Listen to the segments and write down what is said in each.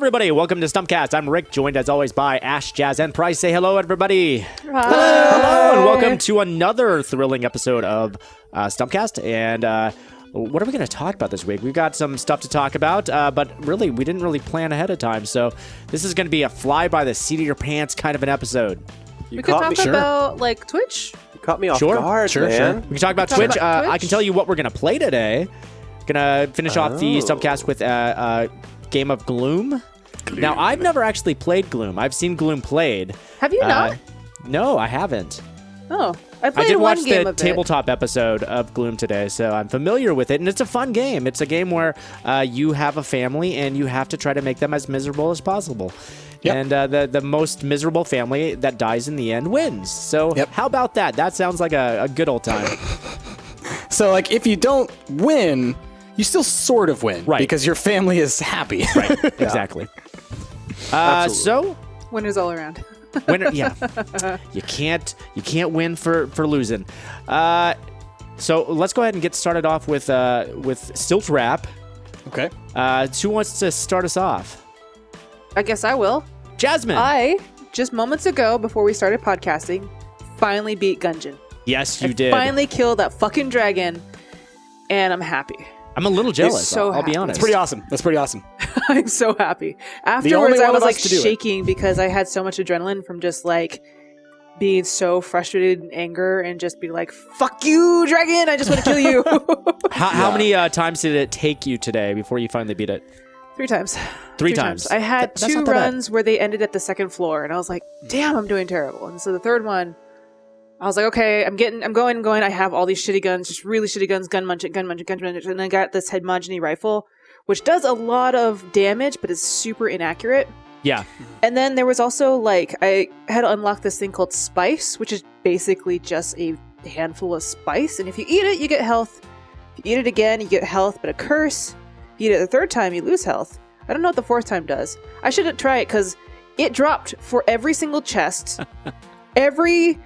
everybody. Welcome to Stumptcast. I'm Rick, joined as always by Ash, Jazz, and Price. Say hello, everybody. Hi. Hello, and welcome to another thrilling episode of Stumptcast. And what are we going to talk about this week? We've got some stuff to talk about, but really, we didn't really plan ahead of time. So this is going to be a fly by the seat of your pants kind of an episode. We could talk about like Twitch. You caught me off guard, man. We can talk about Twitch. I can tell you what we're going to play today. Gonna finish off the Stumptcast with a game of Gloom. Now, I've never actually played Gloom. I've seen Gloom played. Have you not? No, I haven't. Oh, I played I did one watch game the of tabletop episode of Gloom today, so I'm familiar with it, and it's a fun game. It's a game where you have a family, and you have to try to make them as miserable as possible. Yep. And the most miserable family that dies in the end wins. So how about that? That sounds like a good old time. So, like, if you don't win, you still sort of win, right? Because your family is happy, right? Exactly. So winners all around. Winner, yeah. You can't win for losing. So let's go ahead and get started off with Stilt Rap. Okay. Who wants to start us off? I guess I will. Jasmine. I just moments ago, before we started podcasting, finally beat Gungeon. Yes, you did. Finally killed that fucking dragon, and I'm happy. I'm a little jealous. So I'll be honest. That's pretty awesome. I'm so happy. Afterwards, I was like shaking because I had so much adrenaline from just like being so frustrated and anger and just be like, "Fuck you, dragon! I just want to kill you." How many times did it take you today before you finally beat it? 3 times. Three times. I had That's 2 not that bad. runs where they ended at the second floor, and I was like, "Damn, I'm doing terrible." And so the third one, I was like, okay, I'm going. I have all these shitty guns, just really shitty guns, gun munch it, and I got this Hedmogeny rifle, which does a lot of damage, but is super inaccurate. Yeah. And then there was also, like, I had to unlock this thing called Spice, which is basically just a handful of spice, and if you eat it, you get health. If you eat it again, you get health, but a curse. If you eat it the third time, you lose health. I don't know what the fourth time does. I shouldn't try it, because it dropped for every single chest. Every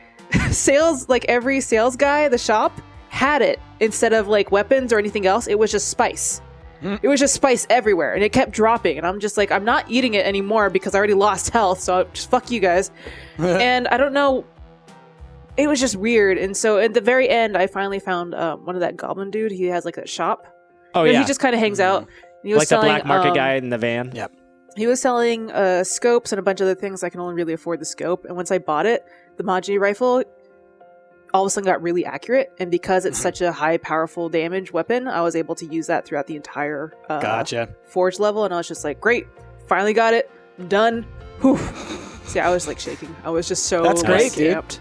sales guy at the shop had it instead of like weapons or anything else. It was just spice. It was just spice everywhere, and it kept dropping, and I'm just like, I'm not eating it anymore because I already lost health, so just fuck you guys. And I don't know, it was just weird. And so at the very end, I finally found one of that goblin dude. He has like a shop. Oh, he yeah. just kind of hangs out. And he was Like selling, the black market guy in the van? Yep. He was selling scopes and a bunch of other things. I can only really afford the scope. And once I bought it, the Hedmogeny rifle all of a sudden got really accurate. And because it's such a high, powerful damage weapon, I was able to use that throughout the entire forge level. And I was just like, great, finally got it. I'm done. Whew. See, I was like shaking. I was just so That's great, amped.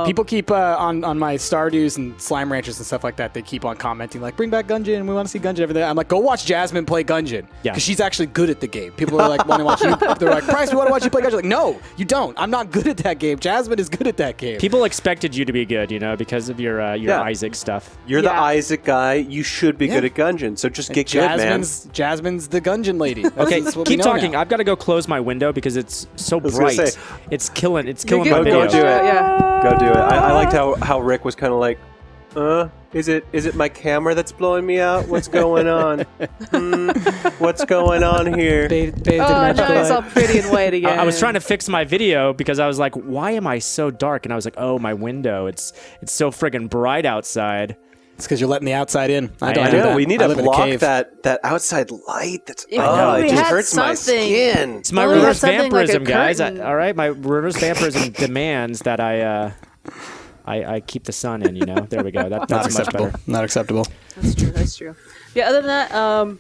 People keep on my Stardews and Slime Ranchers and stuff like that. They keep on commenting like, "Bring back Gungeon. We want to see Gungeon over there." I'm like, "Go watch Jasmine play Gungeon because she's actually good at the game." People are like, "Want to watch you?" They're like, "Price, we want to watch you play Gungeon." Like, no, you don't. I'm not good at that game. Jasmine is good at that game. People expected you to be good, because of your Isaac stuff. You're the Isaac guy. You should be good at Gungeon, so just get good, man. Jasmine's the Gungeon lady. Okay, keep talking. I've got to go close my window because it's so bright. It's killing my video. Go do it. Yeah. Go do it. I liked how Rick was kind of like, is it my camera that's blowing me out? What's going on? What's going on here? Now it's all pretty and white again. I was trying to fix my video because I was like, why am I so dark? And I was like, oh, my window. It's so friggin' bright outside. It's because you're letting the outside in. I don't know. do that. We need to block in that outside light. That's we it just had hurts my something. skin. It's my Well, we have reverse something like a vampirism, guys. curtain. All right, my reverse vampirism demands that I keep the sun in. There we go. That's Not much acceptable. better. Not acceptable. That's true. Yeah, other than that,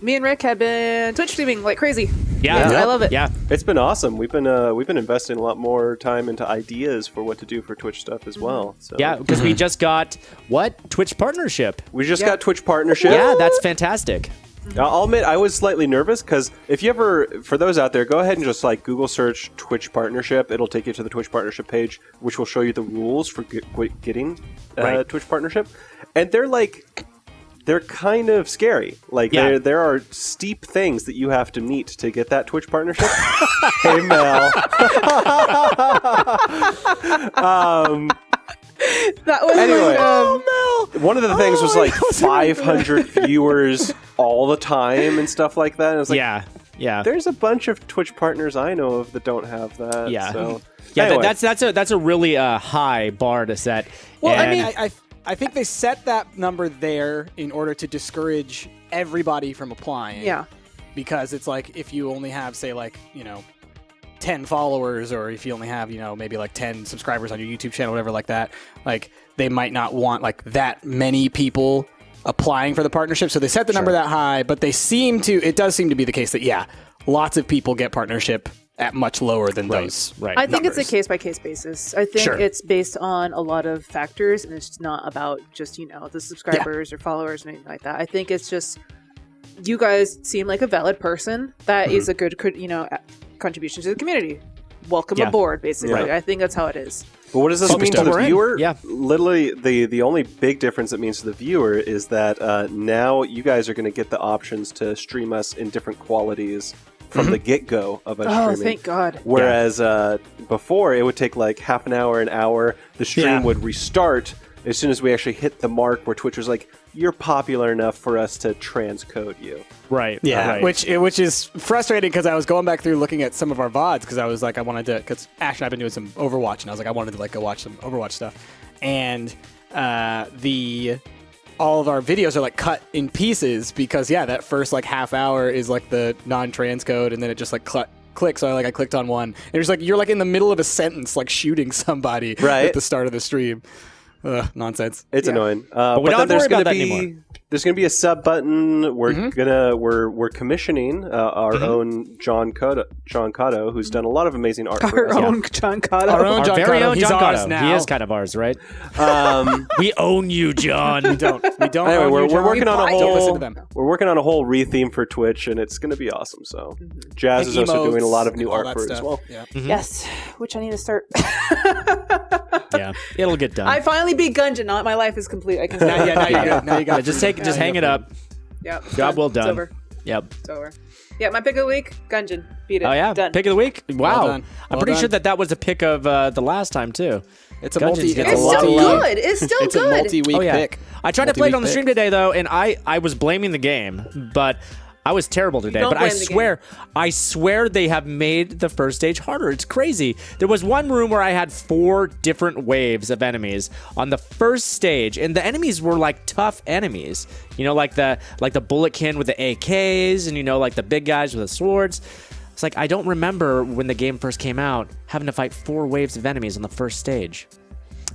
me and Rick have been Twitch streaming like crazy. Yeah, I love it. Yeah, It's been awesome. We've been investing a lot more time into ideas for what to do for Twitch stuff as well. So yeah, because we just got Twitch partnership. we just got Twitch partnership. Yeah, that's fantastic. I'll admit I was slightly nervous because if you ever, for those out there, go ahead and just like Google search Twitch partnership. It'll take you to the Twitch partnership page, which will show you the rules for getting Twitch partnership, and they're kind of scary. Like there are steep things that you have to meet to get that Twitch partnership. Hey Mel. That was Anyway. real? One of the things was like 500 viewers all the time and stuff like that. And it was like, yeah. There's a bunch of Twitch partners I know of that don't have that. Yeah. So, Yeah, anyway. that's a really high bar to set. Well, And- I mean, I think they set that number there in order to discourage everybody from applying. Yeah. Because it's like if you only have, say, 10 followers, or if you only have, maybe 10 subscribers on your YouTube channel, whatever like that, they might not want that many people applying for the partnership. So they set the number that high, but it does seem to be the case that, lots of people get partnership at much lower than those. Right. I think it's a case-by-case basis. I think Sure. it's based on a lot of factors, and it's not about just, the subscribers or followers or anything like that. I think it's just, you guys seem like a valid person that is a good, contribution to the community. Welcome aboard, basically. Yeah. I think that's how it is. But what does this mean to the viewer? Yeah. Literally, the only big difference it means to the viewer is that now you guys are going to get the options to stream us in different qualities from the get-go of us streaming. Oh, thank God. Whereas before, it would take half an hour. The stream would restart as soon as we actually hit the mark where Twitch was like, you're popular enough for us to transcode you. Right. Yeah, right. which is frustrating because I was going back through looking at some of our VODs because I was like, because Ash and I've been doing some Overwatch, and I was like, I wanted to go watch some Overwatch stuff. And all of our videos are cut in pieces because, that first half hour is the non-transcode, and then it just clicks. So I clicked on one. And it's you're in the middle of a sentence, shooting somebody at the start of the stream. Nonsense. It's annoying. But we don't have to worry about that anymore. There's going to be a sub button. We're commissioning our own John Cotto, who's done a lot of amazing art for us. John Cotto. Our own John very Cotto. own He's John ours Cotto. now. He is kind of ours, right? We own you, John. We don't. Anyway, own we're you, John. working on a Don't listen whole. to them. We're working on a whole re-theme for Twitch, and it's going to be awesome. So, Jazz is And also doing a emotes lot of new and all art that for it as stuff. well. Yeah. Yes, which I need to start. Yeah, it'll get done. I finally beat Gungeon. Now my life is complete. I can say Now you're good. Now you got just hang it up. Yep. Job well It's done. over. Yep. It's over. Yeah, my pick of the week, Gungeon. Beat it. Oh yeah, Done. pick of the week. Wow, done. I'm Well pretty done. sure that was a pick of the last time too. It's a Gungeon's multi. gets It's a lot still of love. good. It's still It's good. a multi-week Oh yeah, pick. I tried to play it on the Multi-week stream pick. today though, and I was blaming the game, but I was terrible today. Don't But I blame the swear they have made the first stage harder. It's crazy. There was one room where I had 4 different waves of enemies on the first stage, and the enemies were tough enemies. Like the bulletkin with the AKs, and the big guys with the swords. It's I don't remember when the game first came out having to fight 4 waves of enemies on the first stage.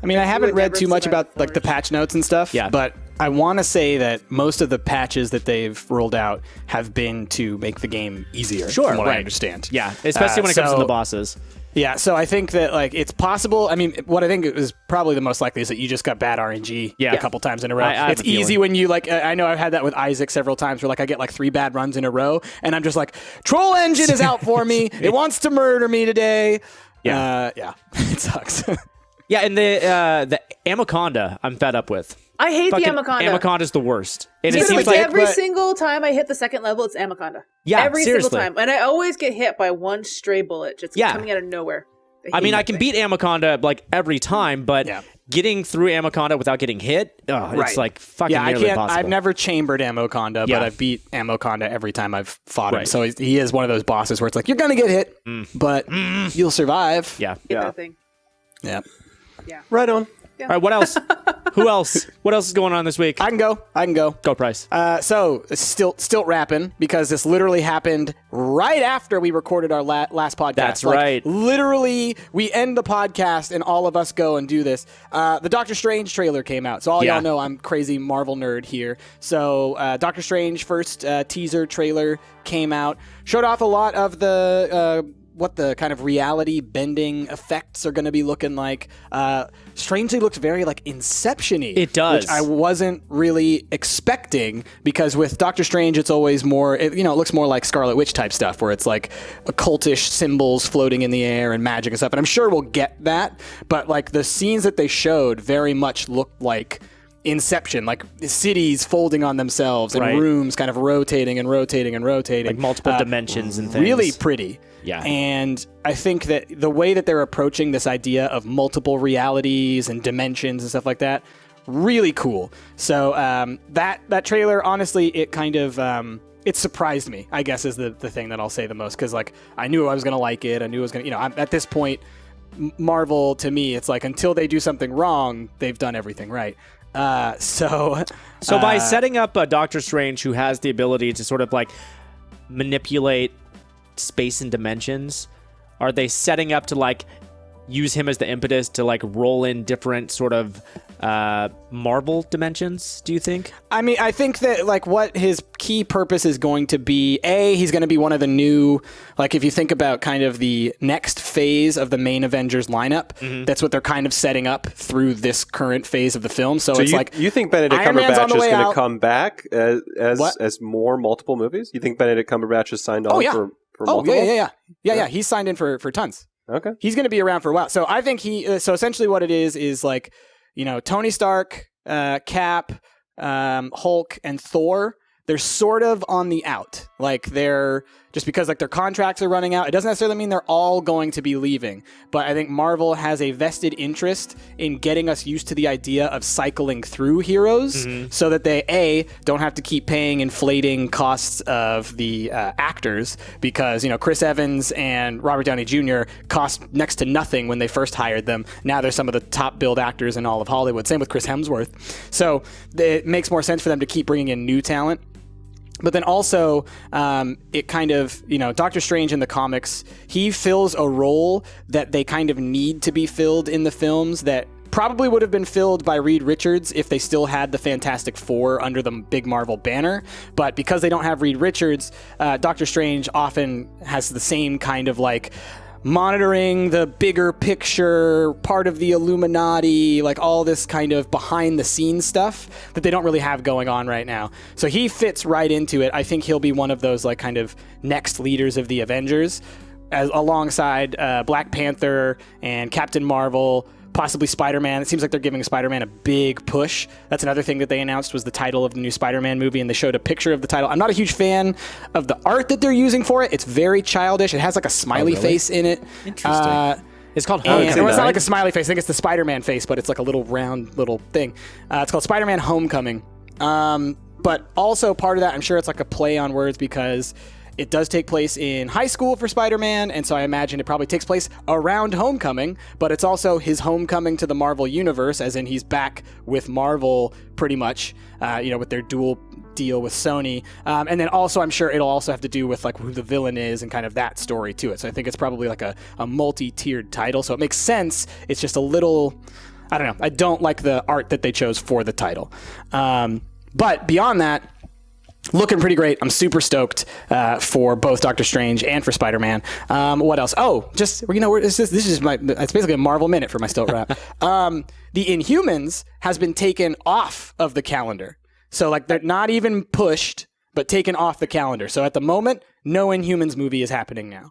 I mean, I haven't would read never too much survive about the the patch notes and stuff. Yeah. But I want to say that most of the patches that they've rolled out have been to make the game easier. Sure, from what I right. understand. Yeah, especially when it comes to so- the bosses. Yeah, so I think that it's possible. I mean, what I think is probably the most likely is that you just got bad RNG Yeah. a couple times in a row. I have It's a feeling. easy when you I know I've had that with Isaac several times where I get 3 bad runs in a row, and I'm just Troll Engine is out for me. It wants to murder me today. Yeah. It sucks. Yeah, and the Amaconda, I'm fed up with. I hate the Fucking Amaconda. Amaconda's the worst. And it It's seems every but- single time I hit the second level, it's Amaconda. Yeah, every seriously. single time, and I always get hit by one stray bullet just Yeah. coming out of nowhere. I mean, hate I that can thing. beat Amaconda every time, but Yeah. getting through Amaconda without getting hit, it's fucking Yeah, I nearly can't. impossible. I've never chambered Amoconda, Yeah. but I've beat Amoconda every time I've fought him. Right. So he is one of those bosses where it's you're gonna get hit, but you'll survive. Yeah. Hate Yeah. that thing. Yeah. Right on. All right, what else? Who else? What else is going on this week? I can go. Go, Price. So still rapping because this literally happened right after we recorded our last podcast. That's right. Literally, we end the podcast and all of us go and do this. The Doctor Strange trailer came out, so all Yeah. y'all know I'm crazy Marvel nerd here. So Doctor Strange first teaser trailer came out, showed off a lot of the. What the kind of reality bending effects are going to be looking like. Strangely looks very Inception-y. It does. Which I wasn't really expecting because with Doctor Strange, it's always more, it looks more like Scarlet Witch type stuff where it's occultish symbols floating in the air and magic and stuff. And I'm sure we'll get that. But the scenes that they showed very much looked like Inception, cities folding on themselves and Right. rooms kind of rotating and rotating and rotating. Multiple dimensions and things. Really pretty. Yeah. And I think that the way that they're approaching this idea of multiple realities and dimensions and stuff like that really cool. So that trailer, honestly, it kind of it surprised me, I guess, is the thing that I'll say the most, because like I knew I was gonna like it. I knew it was gonna, I'm, at this point, Marvel to me, it's like until they do something wrong, they've done everything right. So by setting up a Doctor Strange who has the ability to sort of like manipulate space and dimensions, are they setting up to like use him as the impetus to like roll in different sort of Marvel dimensions, do you think? I mean, I think that like what his key purpose is going to be, he's going to be one of the new, like if you think about kind of the next phase of the main Avengers lineup, that's what they're kind of setting up through this current phase of the film. So it's like, you think Benedict Cumberbatch is going to come back as more multiple movies? You think Benedict Cumberbatch is signed on for multiple? Yeah. He's signed in for tons. Okay. He's going to be around for a while. So I think so essentially what it is like, Tony Stark, Cap, Hulk, and Thor, they're sort of on the out. Like they're just because like their contracts are running out. It doesn't necessarily mean they're all going to be leaving, but I think Marvel has a vested interest in getting us used to the idea of cycling through heroes so that they don't have to keep paying inflating costs of the actors, because Chris Evans and Robert Downey Jr. cost next to nothing when they first hired them. Now they're some of the top billed actors in all of Hollywood. Same with Chris Hemsworth. So it makes more sense for them to keep bringing in new talent. But then also, it kind of, Doctor Strange in the comics, he fills a role that they kind of need to be filled in the films that probably would have been filled by Reed Richards if they still had the Fantastic Four under the big Marvel banner. But because they don't have Reed Richards, Doctor Strange often has the same kind of like monitoring the bigger picture, part of the Illuminati, like all this kind of behind the scenes stuff that they don't really have going on right now. So he fits right into it. I think he'll be one of those like kind of next leaders of the Avengers, alongside Black Panther and Captain Marvel, possibly Spider-Man. It seems like they're giving Spider-Man a big push. That's another thing that they announced was the title of the new Spider-Man movie, and they showed a picture of the title. I'm not a huge fan of the art that they're using for it. It's very childish. It has like a smiley face in it. Interesting. It's called Homecoming. It's not like a smiley face. I think it's the Spider-Man face, but it's like a little round little thing. It's called Spider-Man Homecoming. But also part of that, I'm sure it's like a play on words, because it does take place in high school for Spider-Man, and so I imagine it probably takes place around Homecoming, but it's also his homecoming to the Marvel Universe, as in he's back with Marvel pretty much, with their dual deal with Sony. And then also I'm sure it'll also have to do with like who the villain is and kind of that story to it. So I think it's probably like a multi-tiered title, so it makes sense. It's just a little, I don't know. I don't like the art that they chose for the title. But beyond that, looking pretty great. I'm super stoked for both Doctor Strange and for Spider-Man. What else? Oh, just this is it's basically a Marvel minute for my stilt wrap. The Inhumans has been taken off of the calendar, so like they're not even pushed, but taken off the calendar. So at the moment, no Inhumans movie is happening now.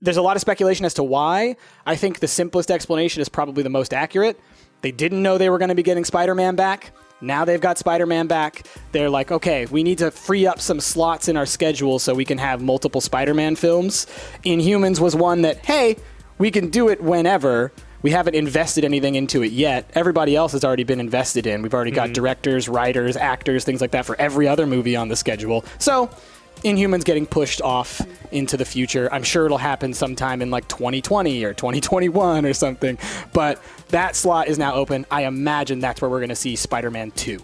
There's a lot of speculation as to why. I think the simplest explanation is probably the most accurate. They didn't know they were going to be getting Spider-Man back. Now they've got Spider-Man back. They're like, okay, we need to free up some slots in our schedule so we can have multiple Spider-Man films. Inhumans was one that, hey, we can do it whenever. We haven't invested anything into it yet. Everybody else has already been invested in. We've already got directors, writers, actors, things like that for every other movie on the schedule. So Inhumans getting pushed off into the future. I'm sure it'll happen sometime in like 2020 or 2021 or something. But that slot is now open. I imagine that's where we're going to see Spider-Man 2.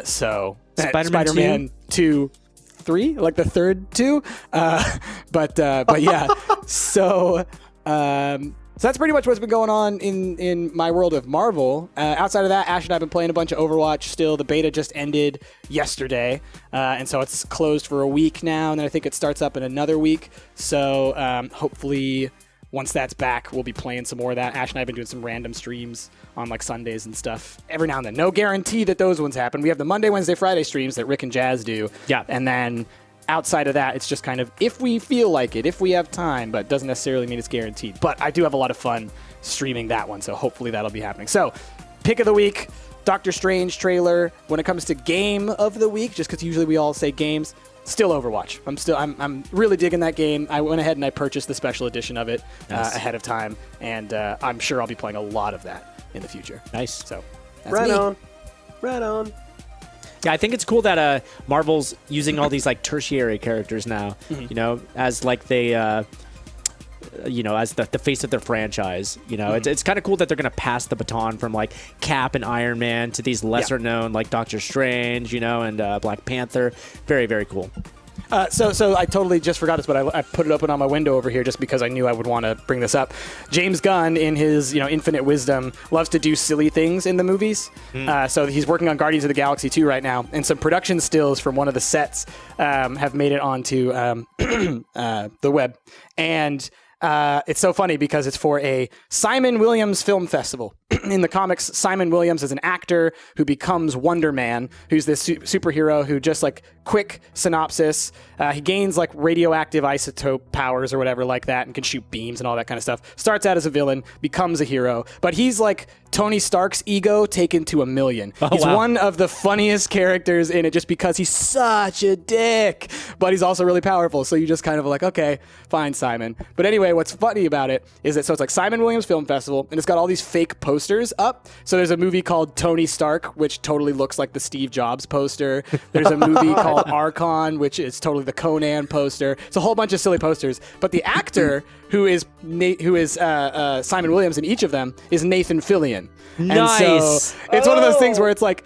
So Spider-Man 2, 3, like the third 2. But yeah. So that's pretty much what's been going on in my world of Marvel. Outside of that, Ash and I have been playing a bunch of Overwatch still. The beta just ended yesterday, and so it's closed for a week now, and then I think it starts up in another week. So hopefully once that's back, we'll be playing some more of that. Ash and I have been doing some random streams on like Sundays and stuff every now and then. No guarantee that those ones happen. We have the Monday, Wednesday, Friday streams that Rick and Jazz do. Yeah. And then outside of that, it's just kind of if we feel like it, if we have time, but doesn't necessarily mean it's guaranteed. But I do have a lot of fun streaming that one, so hopefully that'll be happening. So, pick of the week, Doctor Strange trailer. When it comes to game of the week, just because usually we all say games, still Overwatch. I'm really digging that game. I went ahead and I purchased the special edition of it ahead of time, and I'm sure I'll be playing a lot of that in the future. Nice. So Right on. Yeah, I think it's cool that Marvel's using all these like tertiary characters now, as like they, as the face of their franchise. It's kind of cool that they're going to pass the baton from like Cap and Iron Man to these lesser known like Doctor Strange, and Black Panther. Very, very cool. So I totally just forgot this, but I put it open on my window over here just because I knew I would want to bring this up. James Gunn, in his infinite wisdom, loves to do silly things in the movies. So he's working on Guardians of the Galaxy 2 right now, and some production stills from one of the sets have made it onto the web. And it's so funny because it's for a Simon Williams Film Festival. In the comics, Simon Williams is an actor who becomes Wonder Man, who's this superhero who, just like quick synopsis, he gains like radioactive isotope powers or whatever like that and can shoot beams and all that kind of stuff. Starts out as a villain, becomes a hero, but he's like Tony Stark's ego taken to 1,000,000. He's one of the funniest characters in it just because he's such a dick, but he's also really powerful. So you just kind of like, okay, fine, Simon. But anyway, what's funny about it is that, so it's like Simon Williams Film Festival, and it's got all these fake posters up. So there's a movie called Tony Stark, which totally looks like the Steve Jobs poster. There's a movie called Archon, which is totally the Conan poster. It's a whole bunch of silly posters. But the actor who is Simon Williams in each of them is Nathan Fillion. Nice. And so it's one of those things where it's like,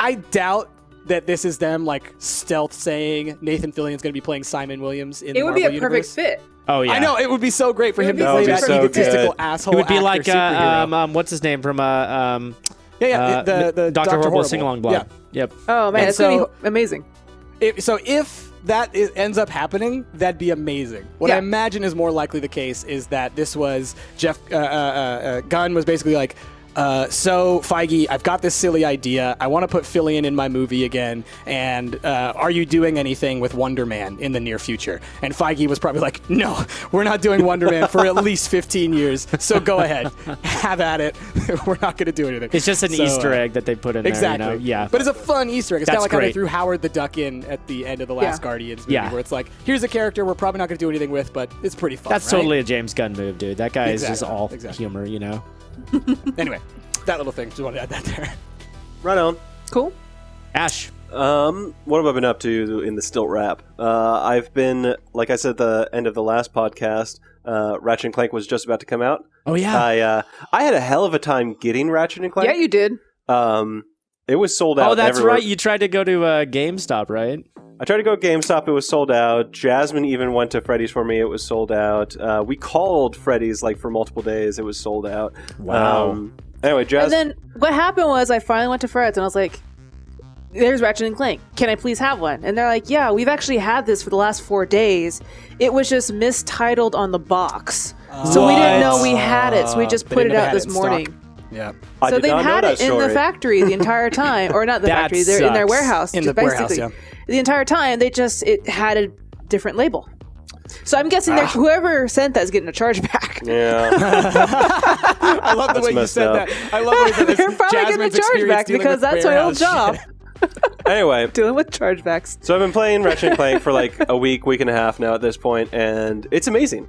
I doubt that this is them like stealth saying Nathan Fillion's going to be playing Simon Williams in the Marvel universe. It would be a perfect fit. Oh yeah, I know, it would be so great for him to That play would be that so egotistical good. asshole. it would be actor like superhero. what's his name from the Dr. Horrible Sing Along Blog. Yeah. Yep. Oh man, And it's going to be amazing. So if that ends up happening, that'd be amazing. What I imagine is more likely the case is that this was Jeff Gunn was basically like, so Feige, I've got this silly idea. I want to put Fillion in my movie again. And are you doing anything with Wonder Man in the near future? And Feige was probably like, no, we're not doing Wonder Man for at least 15 years. So go ahead, have at it. We're not going to do anything. It's just an Easter egg that they put in exactly. there. Yeah. But it's a fun Easter egg. It's kind of like how they great. threw Howard the Duck in at the end of the last Guardians movie, where it's like, here's a character we're probably not going to do anything with, but it's pretty fun. That's right? totally a James Gunn move, dude. That guy is just all Exactly. humor, Anyway, that little thing. Just wanted to add that there. Right on. Cool. Ash. What have I been up to in the stilt rap? I've been, like I said at the end of the last podcast, Ratchet and Clank was just about to come out. Oh yeah. I had a hell of a time getting Ratchet and Clank. Yeah, you did. It was sold out. Oh, that's everywhere. right. You tried to go to GameStop, right? I tried to go to GameStop. It was sold out. Jasmine even went to Freddy's for me. It was sold out. We called Freddy's like for multiple days. It was sold out. Wow. Anyway, Jasmine. And then what happened was I finally went to Fred's and I was like, there's Ratchet and Clank. Can I please have one? And they're like, yeah, we've actually had this for the last 4 days. It was just mistitled on the box. So we didn't know we had it. So we just They put didn't it know they out had this it in stock. morning. Yeah. I So did they've not know had that it in the story. factory the entire time. Or not the That factory, they're in their sucks. warehouse. In the basically. warehouse, The entire time, it had a different label. So I'm guessing that whoever sent that is getting a chargeback. Yeah. I love the way you messed said up. that. I love the way you said this. They're probably Jasmine's getting a experience chargeback dealing because with that's my old warehouse job. shit. Anyway, Dealing with chargebacks. so I've been playing Ratchet and Clank for like a week and a half now at this point, and it's amazing.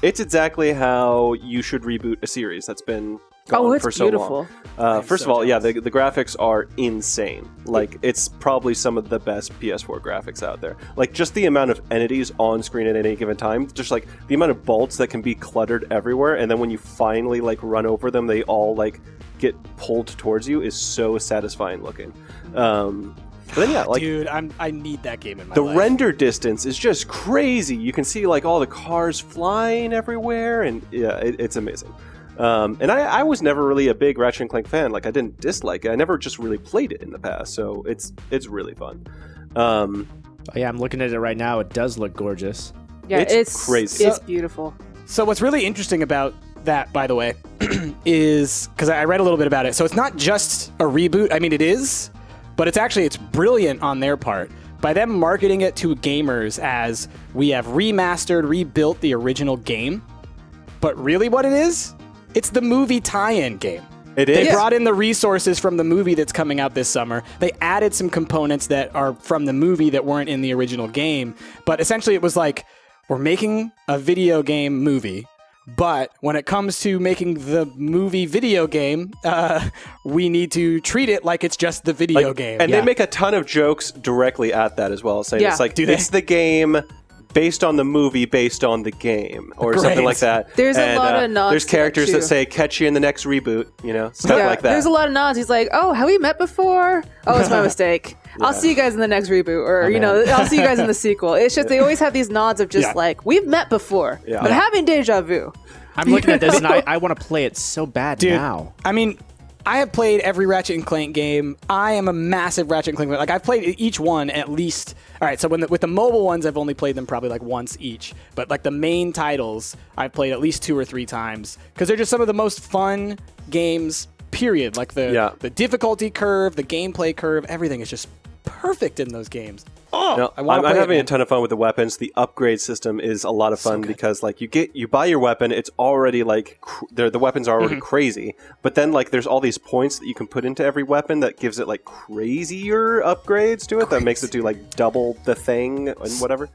It's exactly how you should reboot a series that's been gone it's for so beautiful. long. First so of all, jealous. the graphics are insane. Like, it's probably some of the best PS4 graphics out there. Like, just the amount of entities on screen at any given time, just like the amount of bolts that can be cluttered everywhere, and then when you finally like run over them, they all like get pulled towards you is so satisfying looking. But then yeah, like Dude, I need that game in my the life. render distance is just crazy. You can see like all the cars flying everywhere, and yeah, it's amazing. And I was never really a big Ratchet and Clank fan. Like, I didn't dislike it. I never just really played it in the past, so it's really fun. Oh, yeah, I'm looking at it right now. It does look gorgeous. Yeah, It's crazy. It's beautiful. So what's really interesting about that, by the way, is because I read a little bit about it. So it's not just a reboot. I mean, it is, but it's brilliant on their part by them marketing it to gamers as we have remastered, rebuilt the original game. But really, what it is, it's the movie tie-in game. It They is. brought in the resources from the movie that's coming out this summer. They added some components that are from the movie that weren't in the original game. But essentially, it was like, we're making a video game movie, But when it comes to making the movie video game, we need to treat it like it's just the video game. And they make a ton of jokes directly at that as well, saying it's like, it's the game based on the movie, based on the game, or something like that. There's a lot of nods. There's characters that say, catch you in the next reboot, stuff like that. There's a lot of nods. He's like, oh, have we met before? Oh, it's my mistake. I'll see you guys in the next reboot, or, I'll see you guys in the sequel. It's just, they always have these nods of just like, we've met before, but having deja vu. I'm looking at this and I want to play it so bad now. I mean, I have played every Ratchet and Clank game. I am a massive Ratchet and Clank fan. Like, I've played each one at least. All right, so with the mobile ones, I've only played them probably like once each. But like the main titles, I've played at least 2 or 3 times because they're just some of the most fun games. Period. Like the difficulty curve, the gameplay curve, everything is just perfect in those games. I'm having a ton of fun with the weapons. The upgrade system is a lot of fun because like you buy your weapon, it's already like the weapons are already crazy, but then like there's all these points that you can put into every weapon that gives it like crazier upgrades to it that makes it do like double the thing and whatever.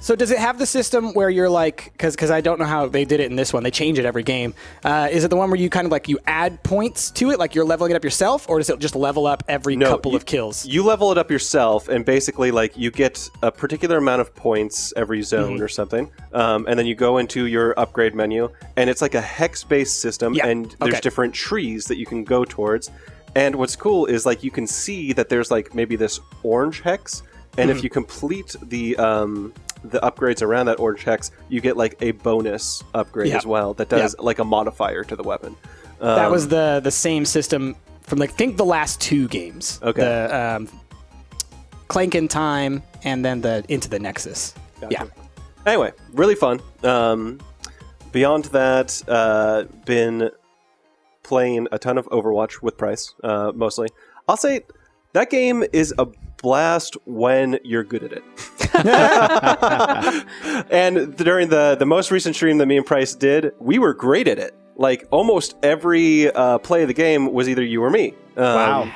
So does it have the system where you're like, because I don't know how they did it in this one, they change it every game. Is it the one where you kind of like you add points to it, like you're leveling it up yourself, or does it just level up every couple of kills? You level it up yourself, and basically like you get a particular amount of points every zone or something, and then you go into your upgrade menu, and it's like a hex-based system, and there's different trees that you can go towards. And what's cool is like you can see that there's like maybe this orange hex, and if you complete the upgrades around that orange hex, you get like a bonus upgrade as well that does like a modifier to the weapon. That was the same system from like, think the last 2 games. Okay. The Clank in Time and then the Into the Nexus. Gotcha. Yeah. Anyway, really fun. Beyond that, been playing a ton of Overwatch with Price, mostly. I'll say that game is a blast when you're good at it. And during the most recent stream that me and Price did, we were great at it. Like almost every play of the game was either you or me. Wow.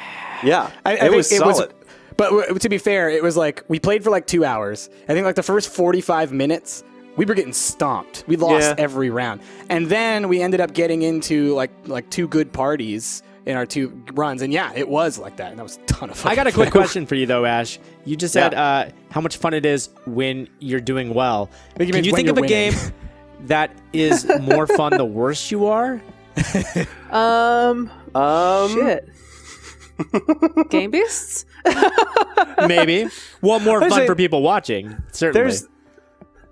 Yeah, it was solid. But to be fair, it was like we played for like 2 hours. I think like the first 45 minutes, we were getting stomped. We lost every round. And then we ended up getting into like 2 good parties in our 2 runs, and it was like that, and that was a ton of fun. I got a quick question for you though, Ash. You just said how much fun it is when you're doing well. Can you think of a game that is more fun the worse you are? Shit. Game Beasts? Maybe. Well, more fun for people watching, certainly.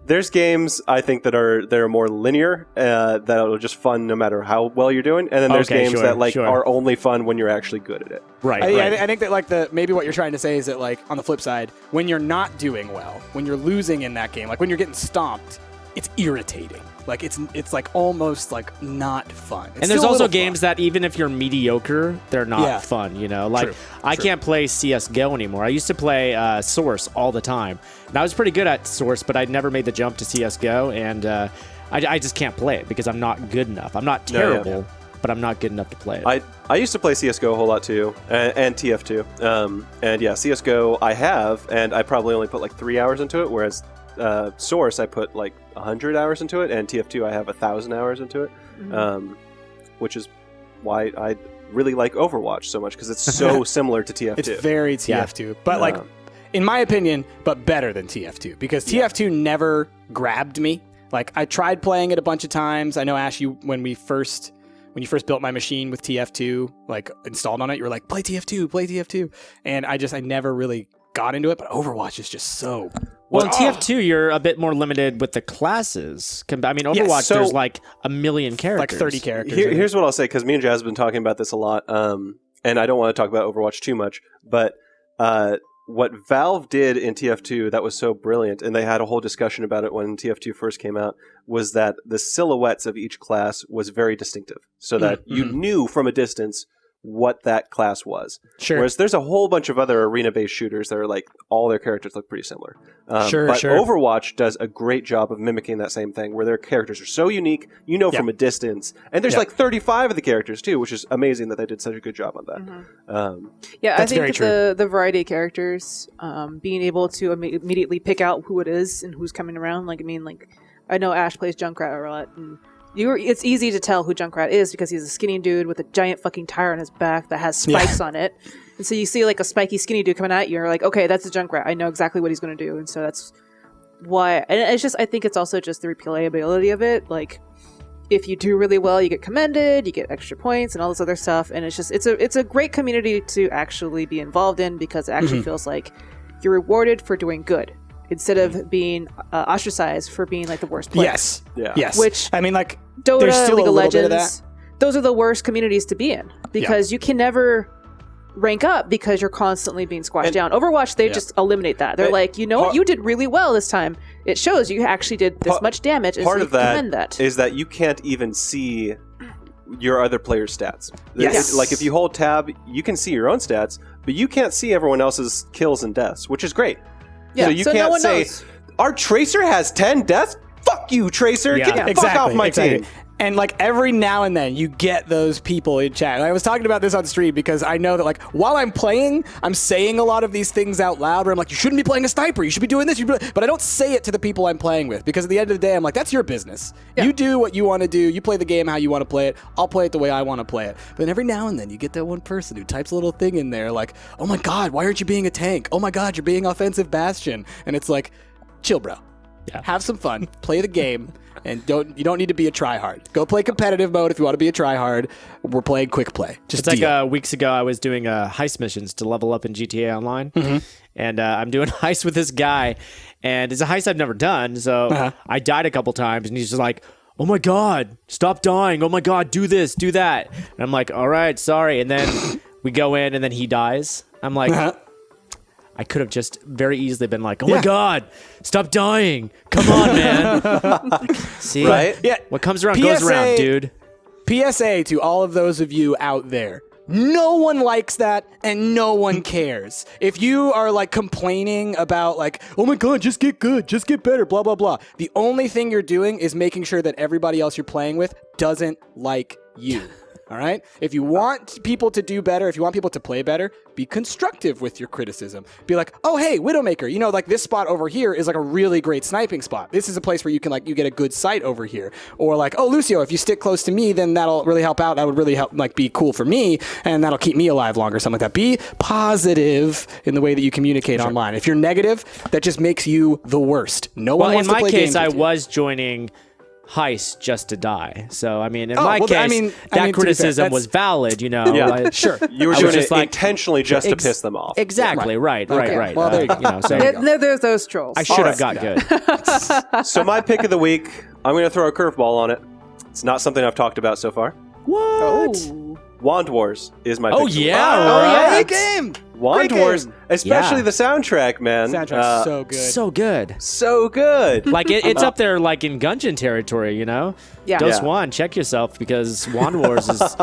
There's games I think that are more linear, that are just fun no matter how well you're doing, and then there's games that are only fun when you're actually good at it. Right. I think that like maybe what you're trying to say is that like on the flip side, when you're not doing well, when you're losing in that game, like when you're getting stomped, it's irritating. Like it's like almost like not fun. It's and there's also games that even if you're mediocre, they're not fun. Like True. I can't play CS:GO anymore. I used to play Source all the time, and I was pretty good at Source, but I'd never made the jump to CS:GO, and I just can't play it because I'm not good enough. I'm not terrible, but I'm not good enough to play it. I used to play CS:GO a whole lot too, and TF2. And CS:GO I have, and I probably only put like 3 hours into it, whereas Source I put like 100 hours into it, and TF2 I have 1,000 hours into it, which is why I really like Overwatch so much, because it's so similar to TF2. It's very TF2, but like in my opinion, but better than TF2, because TF2 never grabbed me. Like I tried playing it a bunch of times. I know Ash, when you first built my machine with TF2, like installed on it, you were like, play TF2, and I never really got into it. But Overwatch is just so. Well, in TF2, you're a bit more limited with the classes. I mean, Overwatch, there's like a million characters. Like 30 characters. Here's what I'll say, because me and Jazz have been talking about this a lot, and I don't want to talk about Overwatch too much, but what Valve did in TF2 that was so brilliant, and they had a whole discussion about it when TF2 first came out, was that the silhouettes of each class was very distinctive, so that you knew from a distance what that class was. Sure. Whereas there's a whole bunch of other arena-based shooters that are like, all their characters look pretty similar. But Overwatch does a great job of mimicking that same thing, where their characters are so unique, from a distance. And there's like 35 of the characters too, which is amazing that they did such a good job on that. I think that the variety of characters, being able to immediately pick out who it is and who's coming around. I know Ash plays Junkrat a lot, and It's easy to tell who Junkrat is because he's a skinny dude with a giant fucking tire on his back that has spikes on it. And so you see like a spiky skinny dude coming at you, and you're like, okay, that's a Junkrat. I know exactly what he's going to do. And so that's why. And it's just, I think it's also just the replayability of it. Like, if you do really well, you get commended, you get extra points and all this other stuff. And it's just, it's a great community to actually be involved in because it actually feels like you're rewarded for doing good instead of being ostracized for being like the worst player. Yes. Yeah. Yes. Which, I mean, like, Dota, there's still League a of little bit of Legends, that. those are the worst communities to be in because you can never rank up because you're constantly being squashed down. Overwatch, they just eliminate that. They're like, you know what, you did really well this time. It shows you actually did this much damage. Part of that commend that is that you can't even see your other player's stats. Yes. Like if you hold tab, you can see your own stats, but you can't see everyone else's kills and deaths, which is great. Yeah, so you so can't no one say, knows. our Tracer has 10 deaths? Fuck you, Tracer. Yeah. Get the fuck off my team. And like every now and then you get those people in chat. And I was talking about this on stream because I know that like while I'm playing, I'm saying a lot of these things out loud where I'm like, you shouldn't be playing a sniper. You should be doing this. But I don't say it to the people I'm playing with because at the end of the day, I'm like, that's your business. Yeah. You do what you want to do. You play the game how you want to play it. I'll play it the way I want to play it. But then every now and then you get that one person who types a little thing in there like, oh my God, why aren't you being a tank? Oh my God, you're being offensive bastion. And it's like, chill, bro. Yeah. Have some fun. Play the game. And you don't need to be a tryhard. Go play competitive mode if you want to be a tryhard. We're playing quick play. Just it's like weeks ago I was doing heist missions to level up in GTA Online, and I'm doing heist with this guy, and it's a heist I've never done. So I died a couple times, and he's just like, "Oh my God, stop dying! Oh my God, do this, do that." And I'm like, "All right, sorry." And then we go in, and then he dies. I'm like. I could have just very easily been like, oh my God, stop dying. Come on, man. See? Right? Yeah. What comes around goes around, dude. PSA to all of those of you out there. No one likes that and no one cares. If you are like complaining about like, oh my God, just get good, just get better, blah, blah, blah. The only thing you're doing is making sure that everybody else you're playing with doesn't like you. All right? If you want people to do better, if you want people to play better, be constructive with your criticism. Be like, oh, hey, Widowmaker, you know, like this spot over here is like a really great sniping spot. This is a place where you can like, you get a good sight over here. Or like, oh, Lucio, if you stick close to me, then that'll really help out. That would really help, like be cool for me. And that'll keep me alive longer, something like that. Be positive in the way that you communicate online. If you're negative, that just makes you the worst. No one wants to play games with you. In my case, I was joining heist just to die. So, I mean, in my case, that criticism was valid, you know. Yeah, sure. You were doing it like, intentionally just to piss them off. Exactly, right. Well, there you go. So there's those trolls. I should have got good. So my pick of the week, I'm going to throw a curveball on it. It's not something I've talked about so far. What? Oh. Wand Wars is my pick. Oh, yeah, right. Game. Wand Wars, especially the soundtrack, man. Soundtrack's so good. So good. So good. Like, it's up there like in Gungeon territory, you know? Yeah. Dose 1, check yourself because Wand Wars is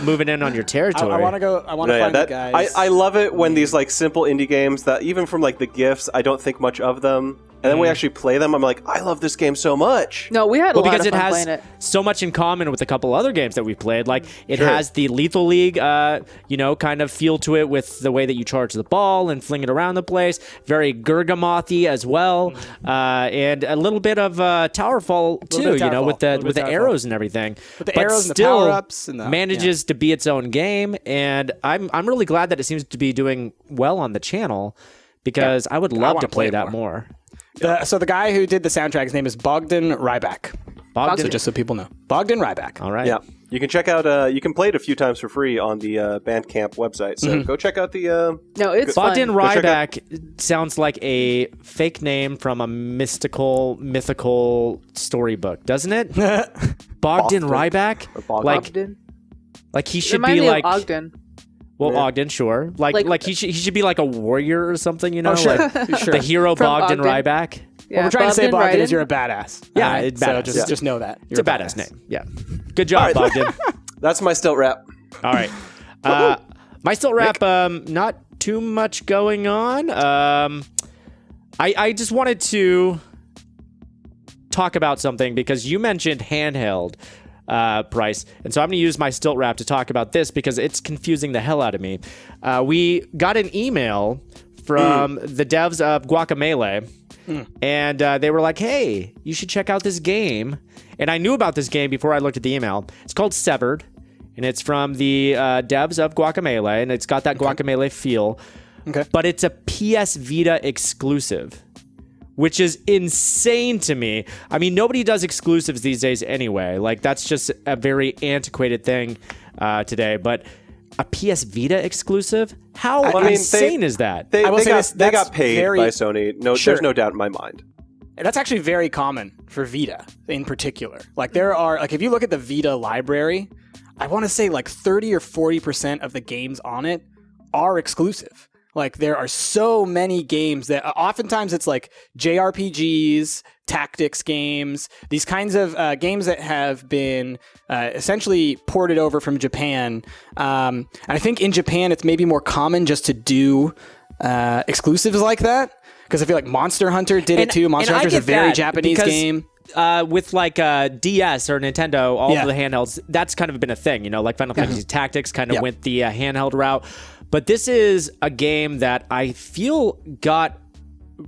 moving in on your territory. I want to find the guys. I love it when these like simple indie games that even from like the GIFs, I don't think much of them. And then we actually play them. I'm like, I love this game so much. No, we had a lot because of fun it playing has it. so much in common with a couple other games that we've played. Like it has the Lethal League, kind of feel to it with the way that you charge the ball and fling it around the place. Very Gargamothy as well, and a little bit of Towerfall too. You know, with the arrows and everything. With the arrows and the power-ups and manages to be its own game. And I'm really glad that it seems to be doing well on the channel because I would love to play that more. So the guy who did the soundtrack, his name is Bogdan Ryback. Bogdan, so just so people know, Bogdan Ryback. All right. Yeah, you can check out. You can play it a few times for free on the Bandcamp website. So go check out the. No, it's Bogdan fun. Ryback sounds like a fake name from a mythical storybook, doesn't it? Bogdan Ryback, like he should be like Ogden. Well, Ogden, sure. Like he should be like a warrior or something, you know? Sure. Like sure. The hero From Bogdan Ogden. Ryback. Yeah, What we're trying to say, Bogdan, Ryden. is you're a badass. Yeah, All right? it's So badass. just know that. It's a badass name. Yeah. Good job, Bogdan. That's my stilt rap. All right. My stilt rap, not too much going on. I just wanted to talk about something because you mentioned handheld. Price. And so I'm going to use my stilt rap to talk about this because it's confusing the hell out of me. We got an email from the devs of Guacamelee and they were like, "Hey, you should check out this game." And I knew about this game before I looked at the email. It's called Severed, and it's from the devs of Guacamelee, and it's got that Guacamelee feel. Okay. But it's a PS Vita exclusive, which is insane to me. I mean, nobody does exclusives these days anyway. Like, that's just a very antiquated thing today. But a PS Vita exclusive? How insane is that? They will say this, they got that's paid very- by Sony. No, Sure. there's no doubt in my mind. That's actually very common for Vita in particular. Like, there are, like, if you look at the Vita library, I want to say like 30 or 40% of the games on it are exclusive. Like, there are so many games that oftentimes it's like JRPGs, tactics games, these kinds of games that have been essentially ported over from Japan. And I think in Japan it's maybe more common just to do exclusives like that. Because I feel like Monster Hunter did it too. Monster Hunter is a very Japanese game. With like DS or Nintendo, all of the handhelds, that's kind of been a thing, you know, like Final Fantasy Tactics kind of went the handheld route. But this is a game that I feel got,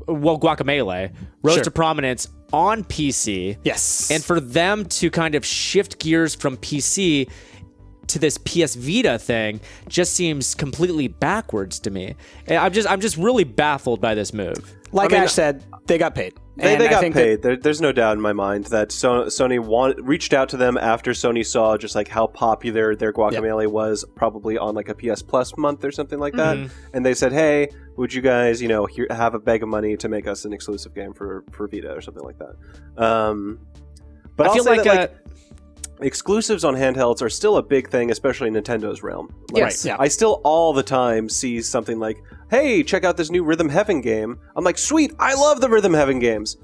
Guacamelee rose to prominence on PC. Yes. And for them to kind of shift gears from PC to this PS Vita thing just seems completely backwards to me. And I'm just really baffled by this move. Like Ash said, they got paid. They got paid. There's no doubt in my mind that Sony reached out to them after Sony saw just like how popular their Guacamelee was, probably on like a PS Plus month or something like that. And they said, "Hey, would you guys, have a bag of money to make us an exclusive game for Vita or something like that?" But I feel like exclusives on handhelds are still a big thing, especially in Nintendo's realm. Yes. I still all the time see something like, "Hey, check out this new Rhythm Heaven game." I'm like, "Sweet, I love the Rhythm Heaven games."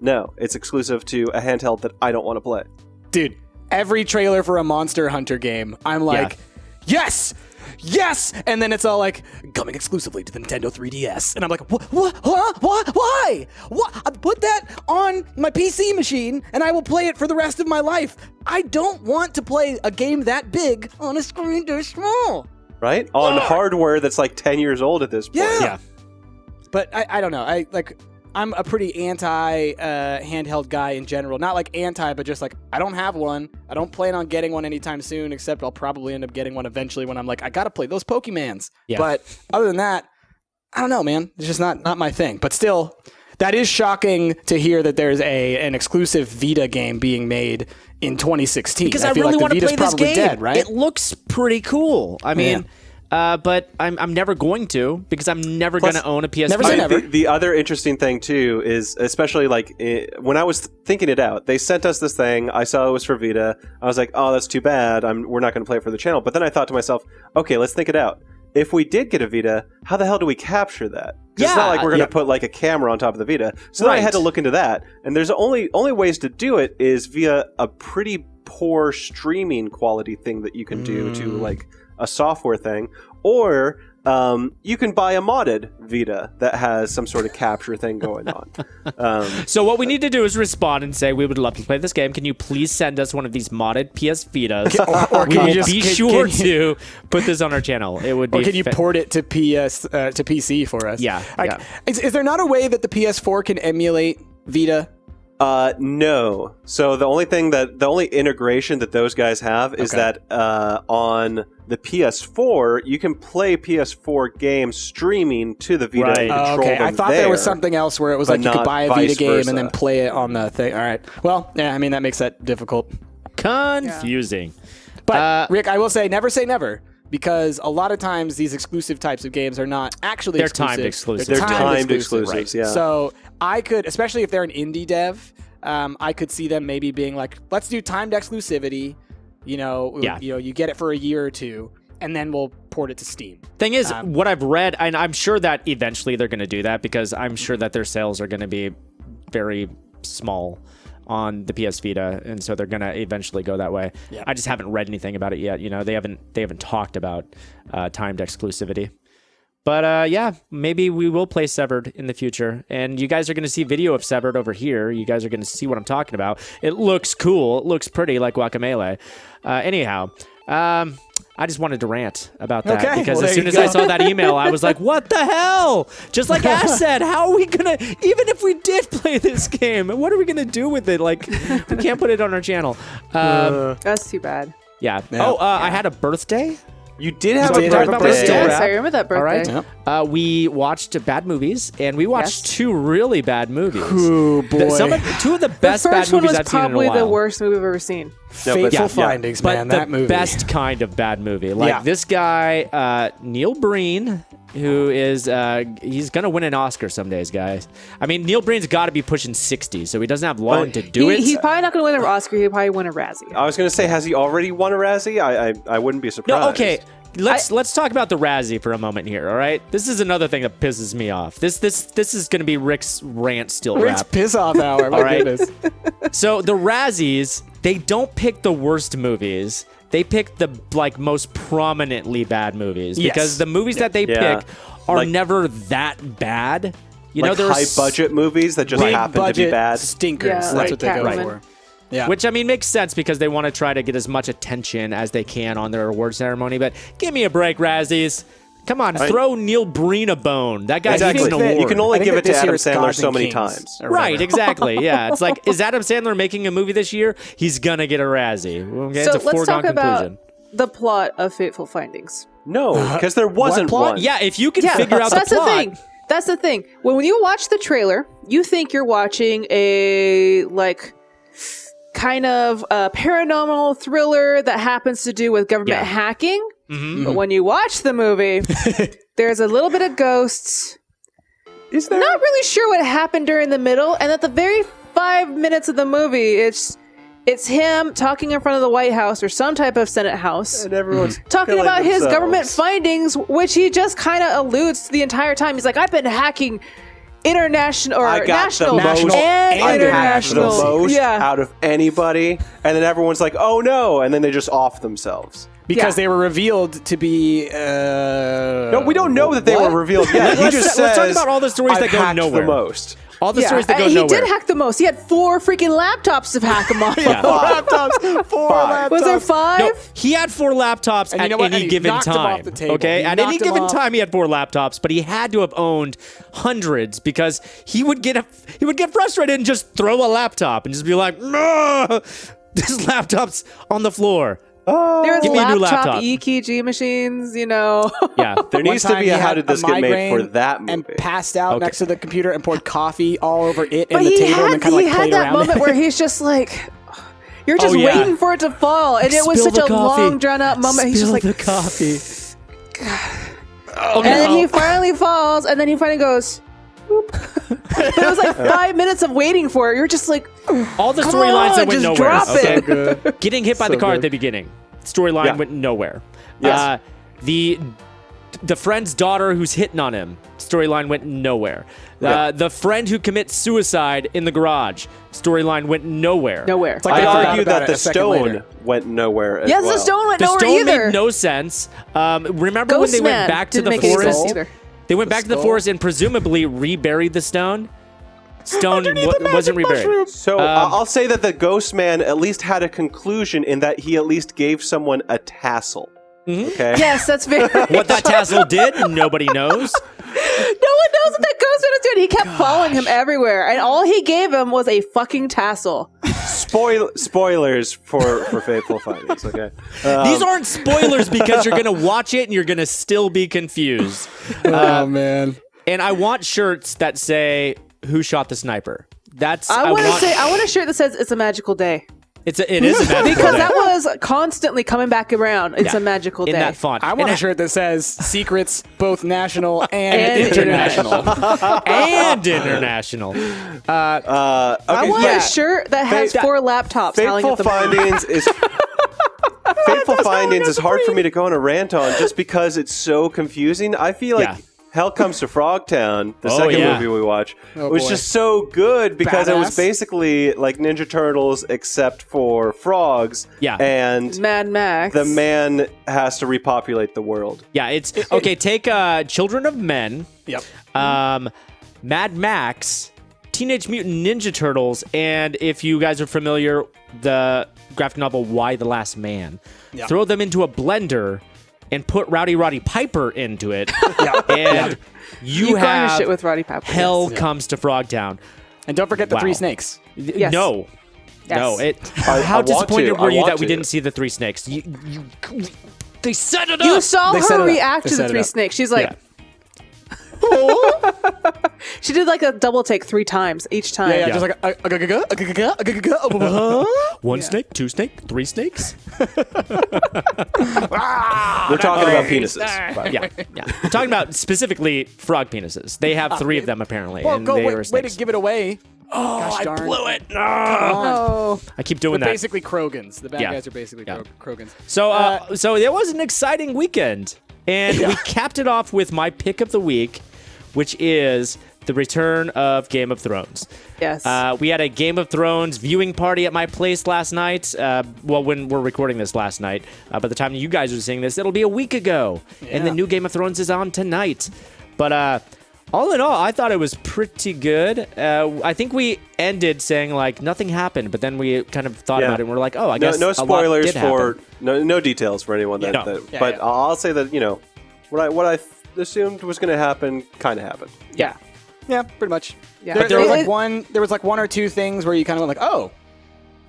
No, it's exclusive to a handheld that I don't want to play. Dude, every trailer for a Monster Hunter game, I'm like, yes! Yes! And then it's all like, coming exclusively to the Nintendo 3DS. And I'm like, what? Why? What? Put that on my PC machine and I will play it for the rest of my life. I don't want to play a game that big on a screen this small. Right? On hardware that's like 10 years old at this point. Yeah. But I don't know. I'm a pretty anti handheld guy in general. Not like anti, but just like, I don't have one. I don't plan on getting one anytime soon, except I'll probably end up getting one eventually when I'm like, I gotta play those Pokemans. Yeah. But other than that, I don't know, man. It's just not my thing. But still, that is shocking to hear that there's an exclusive Vita game being made in 2016. Because I feel really like want to play this probably game. Dead, right? It looks pretty cool. I mean... but I'm never going to, because I'm never going to own a PS5. Never say never. The other interesting thing too is, especially like when I was thinking it out, they sent us this thing. I saw it was for Vita. I was like, "Oh, that's too bad. We're not going to play it for the channel." But then I thought to myself, "Okay, let's think it out. If we did get a Vita, how the hell do we capture that? 'Cause it's not like we're going to put like a camera on top of the Vita." So then I had to look into that, and there's only ways to do it is via a pretty poor streaming quality thing that you can do to like a software thing, or you can buy a modded Vita that has some sort of capture thing going on. So what we need to do is respond and say, we would love to play this game. Can you please send us one of these modded PS Vitas? Or we can will you just be can sure you- to put this on our channel. It would be. Or can you port it to PC for us? Yeah, Like, yeah. Is there not a way that the PS4 can emulate Vita? No. So the only integration that those guys have is that on the PS4, you can play PS4 games streaming to the Vita and control Okay, them I thought there was something else where it was but like you could not buy a vice Vita game versa. and then play it on the thing. All right. Well, yeah, I mean, that makes that difficult. Confusing. But, Rick, I will say never. Because a lot of times these exclusive types of games are not actually They're exclusive. timed exclusive. They're timed exclusive, exclusives, right. yeah. So I could, especially if they're an indie dev, I could see them maybe being like, let's do timed exclusivity. You get it for a year or two, and then we'll port it to Steam. Thing is, what I've read, and I'm sure that eventually they're going to do that, because I'm sure that their sales are going to be very small on the PS Vita, and so they're going to eventually go that way. Yeah. I just haven't read anything about it yet. They haven't talked about timed exclusivity. But maybe we will play Severed in the future, and you guys are going to see video of Severed over here. You guys are going to see what I'm talking about. It looks cool. It looks pretty, like Guacamelee. Anyhow, I just wanted to rant about that Okay, because well, as there soon you as go. I saw that email, I was like, "What the hell?" Just like Ash said, how are we gonna? Even if we did play this game, what are we gonna do with it? Like, we can't put it on our channel. That's too bad. Yeah. Yeah. Oh, I had a birthday. You did have did a have a birthday. birthday. Yes, wrap. I remember that All right. birthday. Yep. We watched bad movies, and we watched Yes. 2 really bad movies. Ooh, boy. Two of the The best bad first one movies was I've seen in a probably while. the worst movie I've ever seen. No, but- Fateful yeah. Findings, But man. the That movie. best kind of bad movie. Like Yeah. this guy, Neil Breen, who is he's gonna win an Oscar some days, guys. I mean, Neil Breen's got to be pushing 60, so he doesn't have long But to do it. He's probably not going to win an Oscar. He'll probably win a Razzie. I was going to say, has he already won a Razzie? I wouldn't be surprised. No, okay. Let's talk about the Razzie for a moment here, all right? This is another thing that pisses me off. This is going to be Rick's rant still Rick's rap. piss off hour. My All right. goodness. So the Razzies, they don't pick the worst movies. They pick the most prominently bad movies Yes. because the movies that they Yeah. pick are Like- never that bad. You Like know, there's high-budget movies that just Big happen to be budget bad. stinkers. Yeah, That's like what they go Catwoman. for. Yeah. Which, I mean, makes sense because they want to try to get as much attention as they can on their award ceremony. But give me a break, Razzies. Come on, throw Neil Breen a bone. That guy Exactly. needs an award. You can only I think give that it to this year Adam it's Sandler Gods so and many Kings, times. or Right, whatever. exactly. Yeah, it's like, is Adam Sandler making a movie this year? He's gonna get a Razzie. Okay, So it's a let's foregone talk about conclusion. the plot of Fateful Findings. No, because there wasn't plot? one. Yeah, if you can Yeah, figure out so that's the plot. the thing. That's the thing. When you watch the trailer, you think you're watching a kind of a paranormal thriller that happens to do with government Yeah. hacking. Mhm. But when you watch the movie, there's a little bit of ghosts. Is there? Not really sure what happened during the middle, and at the very 5 minutes of the movie, it's him talking in front of the White House or some type of Senate house. And everyone's Talking killing about his themselves. government findings, which he just kind of alludes to the entire time. He's like, I've been hacking international or I got national the most, and I hacked the international. most Yeah. out of anybody, and then everyone's like, "Oh no!" and then they just off themselves. Because Yeah. they were revealed to be. No, we don't know that they what? were revealed yet. He just let's talk says, about all the stories "I've that go hacked nowhere." the most. All the Yeah, stories that go he nowhere. did hack the most. He had 4 freaking laptops to hack them off. Yeah. laptops. 4 Five. laptops. Was there 5? No, he had 4 laptops And you at know what? any And he given knocked them time. off the table. Okay, He at any knocked them given off. time he had 4 laptops, but he had to have owned hundreds because he would get frustrated and just throw a laptop and just be like, "No, this laptop's on the floor." There was Give me a new laptop laptop. EKG machines, you know. Yeah, There needs to be a how did this get made for that movie. And passed out Okay. next to the computer and poured coffee all over it But and the he table and then kind of he like had played that around moment it. where he's just like, you're just Oh, yeah. waiting for it to fall, and it was Spill such the a coffee. long, drawn out moment. He's just Spill like, the coffee. and then he finally falls, and then he finally goes. Boop. But it was like 5 minutes of waiting for it. You're just like, All the Come storylines on, that went just nowhere. drop it. Okay? Getting hit by the So car at good. the beginning. Storyline Yeah. went nowhere. Yes. The friend's daughter who's hitting on him. Storyline went nowhere. Yeah. The friend who commits suicide in the garage. Storyline went nowhere. nowhere. It's like they I forgot argue about that it the a second stone later. went nowhere as Yes, well. the stone went The nowhere stone either. made no sense. Remember when Ghost they Man went back to didn't the make any sense forest? either. They went back to the skull? forest and presumably reburied the stone. Stone wasn't reburied. So I'll say that the Ghost Man at least had a conclusion in that he at least gave someone a tassel. Okay. Yes, that's very. What that tassel did, nobody knows. No one knows what that ghost man was doing. He kept following him everywhere, and all he gave him was a fucking tassel. Spoilers for Fateful Findings. Okay. These aren't spoilers because you're gonna watch it and you're gonna still be confused. Oh, man. And I want shirts that say "Who shot the sniper?" That's I want a shirt that says "It's a magical day" it is a magical because day. that was constantly coming back around. It's Yeah. a magical in day. that font. I want a And shirt that says secrets, both national and And international. and international. Okay, I want yeah. a shirt that has Fa- 4 laptops howling Fateful at the moon. Findings is Fateful Findings is hard for me to go on a rant on just because it's so confusing. I feel like Yeah. Hell Comes to Frogtown, the Oh, second yeah. movie we watched, Oh, was boy. just so good because it was Badass. basically like Ninja Turtles except for frogs. Yeah. And Mad Max. the man has to repopulate the world. Yeah, it's okay. Take Children of Men, Yep. Mad Max, Teenage Mutant Ninja Turtles, and if you guys are familiar, the graphic novel Y: The Last Man. Yeah. Throw them into a blender and put Rowdy Roddy Piper into it, and you have shit with Roddy Piper. Hell comes to Frogtown. And don't forget the three snakes. Yes. No. Yes. No. How disappointed were you that we didn't see the three snakes? They set it up. You saw her react to the three snakes. She's like... She did like a double take 3 times each time. Yeah. Just like one snake, 2 snake, 3 snakes. We're talking about penises. Yeah. We're talking about specifically frog penises. They have 3 of them apparently. Well, and go they way were to give it away. Oh, Gosh darn. I blew it. Oh. I keep doing They're that. basically Krogans. The bad guys are basically Krogans. So it was an exciting weekend, and we capped it off with my pick of the week, which is the return of Game of Thrones. Yes. We had a Game of Thrones viewing party at my place last night. When we're recording this last night. By the time you guys are seeing this, it'll be a week ago. And the new Game of Thrones is on tonight. But all in all, I thought it was pretty good. I think we ended saying, like, nothing happened. But then we kind of thought about it, and we're like, oh, I guess no spoilers a lot did happen. no details for anyone. But I'll say that, what I assumed was going to happen kind of happened. Yeah. Yeah, pretty much. Yeah. There was like one or two things where you kind of went like, oh,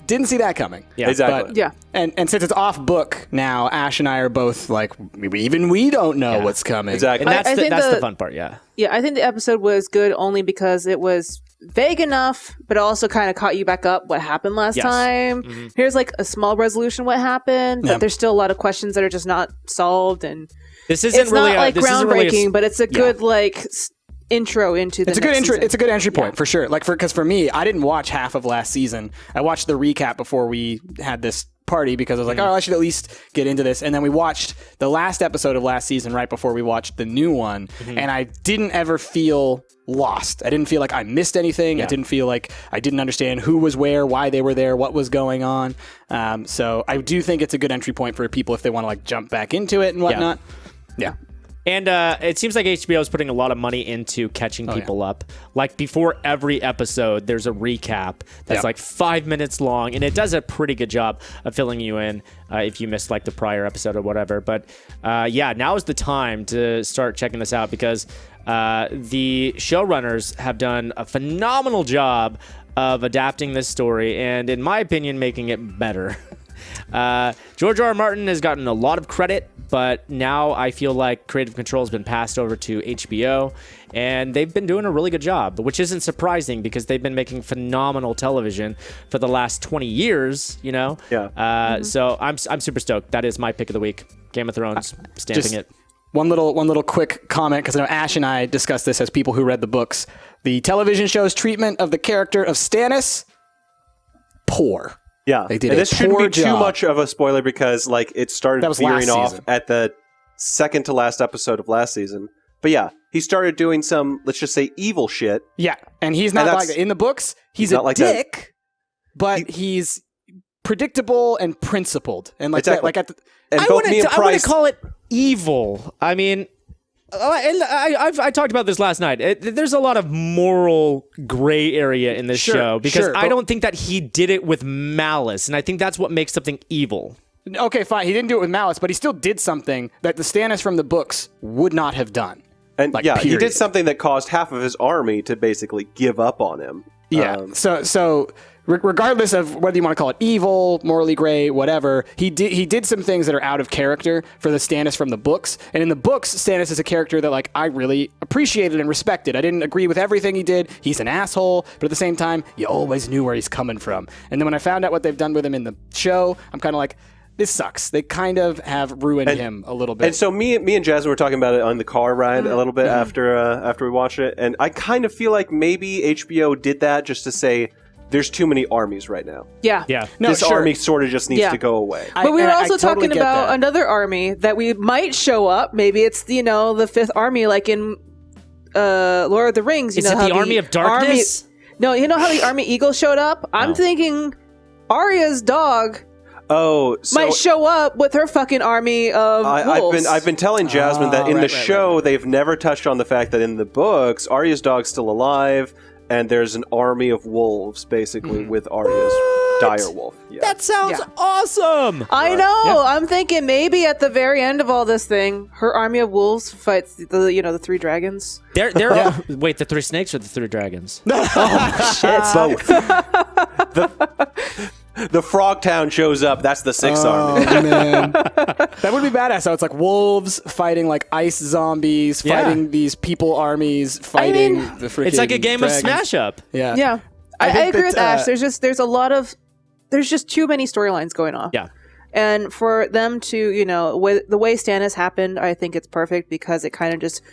didn't see that coming. Yeah, exactly. But, and since it's off book now, Ash and I are both like, even we don't know what's coming. Exactly. And that's the fun part, yeah. Yeah, I think the episode was good only because it was vague enough, but also kind of caught you back up what happened last time. Mm-hmm. Here's like a small resolution what happened, but there's still a lot of questions that are just not solved. And this isn't it's really not like groundbreaking, but it's a good intro into the It's a good intro. It's a good entry point for sure. Like because for me, I didn't watch half of last season. I watched the recap before we had this party because I was like, oh, I should at least get into this. And then we watched the last episode of last season right before we watched the new one, and I didn't ever feel lost. I didn't feel like I missed anything. I didn't feel like I didn't understand who was where, why they were there, what was going on. So I do think it's a good entry point for people if they want to like jump back into it and whatnot. Yeah. And it seems like HBO is putting a lot of money into catching people up. Like before every episode, there's a recap that's like 5 minutes long, and it does a pretty good job of filling you in if you missed like the prior episode or whatever. But now is the time to start checking this out because the showrunners have done a phenomenal job of adapting this story, and in my opinion, making it better. George R. R. Martin has gotten a lot of credit, but now I feel like creative control has been passed over to HBO, and they've been doing a really good job, which isn't surprising because they've been making phenomenal television for the last 20 years, you know? Yeah. So I'm super stoked. That is my pick of the week. Game of Thrones, stamping it. One little quick comment, because I know Ash and I discussed this as people who read the books. The television show's treatment of the character of Stannis, poor. Yeah, they did and this shouldn't be too job. much of a spoiler because like it started veering off at the second to last episode of last season. But yeah, he started doing some, let's just say, evil shit. Yeah, and he's not like that. In the books, he's a like dick, but he's predictable and principled, and like that. Like at the, I wouldn't call it evil. I mean, I talked about this last night. There's a lot of moral gray area in this show because I don't think that he did it with malice, and I think that's what makes something evil. Okay, fine. He didn't do it with malice, but he still did something that the Stannis from the books would not have done. And he did something that caused half of his army to basically give up on him. Yeah. So regardless of whether you want to call it evil, morally gray, whatever, he did some things that are out of character for the Stannis from the books. And in the books, Stannis is a character that like I really appreciated and respected. I didn't agree with everything he did. He's an asshole, but at the same time, you always knew where he's coming from. And then when I found out what they've done with him in the show, I'm kind of like, this sucks. They kind of have ruined him a little bit. And so me and Jasmine were talking about it on the car ride a little bit after we watched it, and I kind of feel like maybe HBO did that just to say there's too many armies right now. Yeah. No, this army sort of just needs to go away. But we were also talking about another army that we might show up. Maybe it's the 5th army, like in Lord of the Rings. Is it the Army of Darkness? No, you know how the Army Eagle showed up? I'm thinking Arya's dog might show up with her fucking army of wolves. I've been telling Jasmine that in the show they've never touched on the fact that in the books Arya's dog's still alive. and there's an army of wolves, basically, with Arya's dire wolf. Yeah. That sounds awesome. I know. Yeah. I'm thinking maybe at the very end of all this thing, her army of wolves fights the 3 dragons. They're wait, the 3 snakes or the 3 dragons? Oh shit! Both. The Frogtown shows up. That's the 6th army. Oh, man. That would be badass. So it's like wolves fighting like ice zombies, fighting these people armies, fighting the freaking It's like a game dragons. of Smash Up. Yeah. Yeah. I agree with Ash. There's just too many storylines going on. Yeah. And for them to, the way Stannis happened, I think it's perfect because it kind of just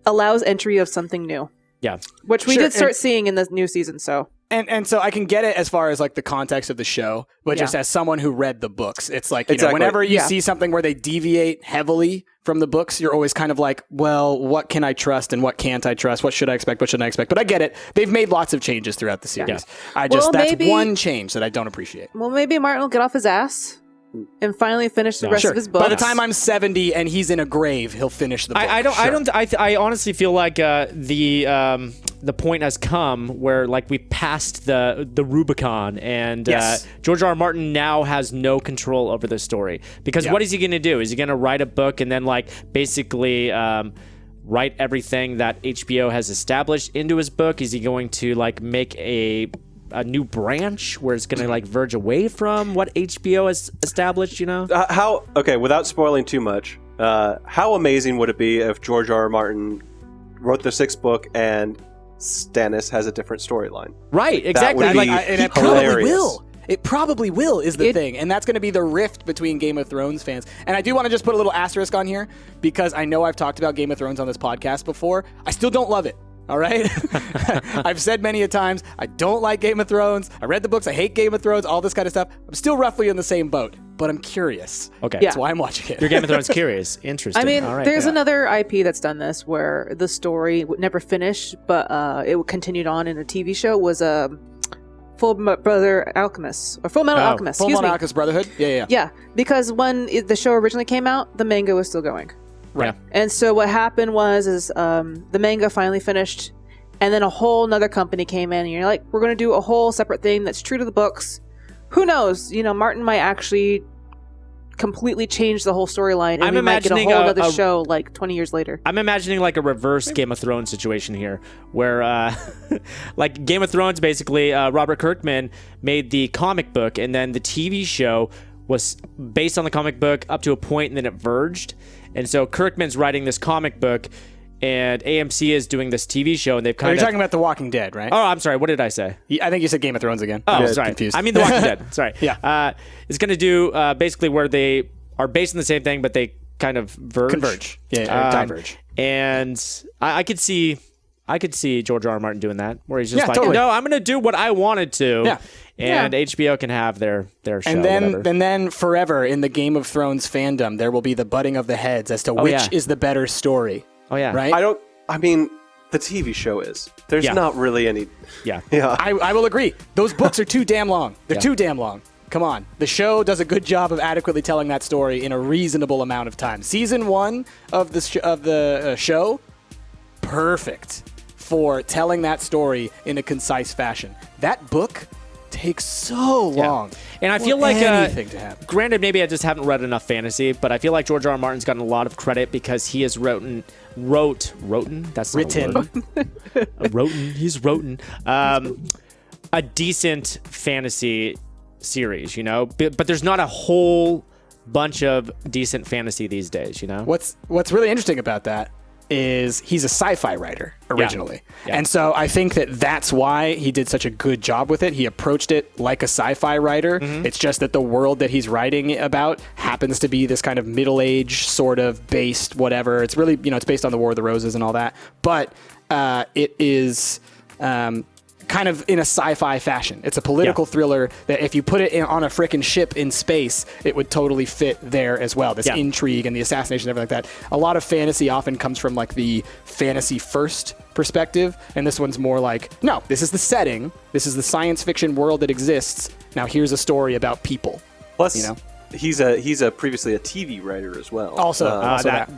allows entry of something new. Yeah. Which we did start seeing in the new season, so. And so I can get it as far as like the context of the show, but just as someone who read the books, it's like, you know, whenever you see something where they deviate heavily from the books, you're always kind of like, well, what can I trust and what can't I trust? What should I expect? What shouldn't I expect? But I get it. They've made lots of changes throughout the series. Yeah. That's one change that I don't appreciate. Well, maybe Martin will get off his ass and finally finish the rest of his book. By the time I'm 70 and he's in a grave, he'll finish the book. I honestly feel like the point has come where like we passed the Rubicon and George R. R. Martin now has no control over the story because what is he going to do? Is he going to write a book and then like basically write everything that HBO has established into his book? Is he going to like make a new branch where it's going to like verge away from what HBO has established, without spoiling too much, how amazing would it be if George R. R. Martin wrote the 6th book and Stannis has a different storyline? Right, exactly. That would be and it probably will. It probably will is the thing. And that's going to be the rift between Game of Thrones fans. And I do want to just put a little asterisk on here because I know I've talked about Game of Thrones on this podcast before. I still don't love it. All right? I've said many a times, I don't like Game of Thrones. I read the books. I hate Game of Thrones, all this kind of stuff. I'm still roughly in the same boat, but I'm curious. Okay. That's why I'm watching it. You're Game of Thrones curious. Interesting. I mean, all right. there's another IP that's done this where the story would never finish, but it continued on in a TV show, was Full Metal Alchemist. Full Metal Alchemist Brotherhood? Yeah. Yeah, because when the show originally came out, the manga was still going. Right. And so what happened was the manga finally finished, and then a whole nother company came in, and you're like, we're going to do a whole separate thing that's true to the books. Who knows? Martin might actually completely change the whole storyline, and we might get a whole other show like 20 years later. I'm imagining like a reverse Game of Thrones situation here, where like Game of Thrones, basically, Robert Kirkman made the comic book, and then the TV show was based on the comic book up to a point, and then it verged. And so Kirkman's writing this comic book, and AMC is doing this TV show, and they've kind of... You're talking about The Walking Dead, right? Oh, I'm sorry. What did I say? I think you said Game of Thrones again. Oh, sorry. Confused. I mean The Walking Dead. Sorry. Yeah. It's going to do basically where they are based on the same thing, but they kind of converge. Yeah, diverge. And I could see George R. R. Martin doing that, where he's just like, totally. no, I'm going to do what I wanted to. Yeah. And HBO can have their show. And then forever in the Game of Thrones fandom, there will be the butting of the heads as to which is the better story. Oh, yeah. Right? The TV show is. There's not really any... Yeah. I will agree. Those books are too damn long. They're too damn long. Come on. The show does a good job of adequately telling that story in a reasonable amount of time. Season 1 of the show, perfect for telling that story in a concise fashion. That book takes so long. And I feel like anything to happen. Granted, maybe I just haven't read enough fantasy, but I feel like George R. R. Martin's gotten a lot of credit because he has written. That's not a word. He's written a decent fantasy series, but there's not a whole bunch of decent fantasy these days, What's really interesting about that is he's a sci-fi writer originally. Yeah. And so I think that's why he did such a good job with it. He approached it like a sci-fi writer. Mm-hmm. It's just that the world that he's writing about happens to be this kind of middle-age sort of based whatever. It's really, it's based on the War of the Roses and all that. But it is... kind of in a sci-fi fashion. It's a political thriller that if you put it on a frickin' ship in space, it would totally fit there as well. This intrigue and the assassination and everything like that. A lot of fantasy often comes from like the fantasy first perspective, and this one's more like, no, this is the setting. This is the science fiction world that exists. Now here's a story about people. Plus, he's previously a TV writer as well. Also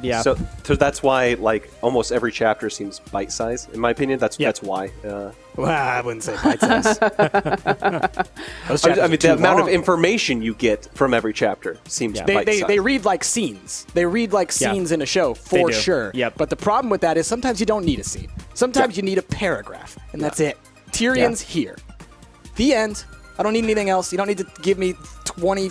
yeah. So that's why like almost every chapter seems bite-sized. In my opinion, that's why. Well, I wouldn't say bite-size. I mean, the amount of information you get from every chapter seems bite-sized. They read like scenes. They read like scenes in a show, for sure. Yep. But the problem with that is sometimes you don't need a scene. Sometimes you need a paragraph, and that's it. Tyrion's here. The end. I don't need anything else. You don't need to give me 20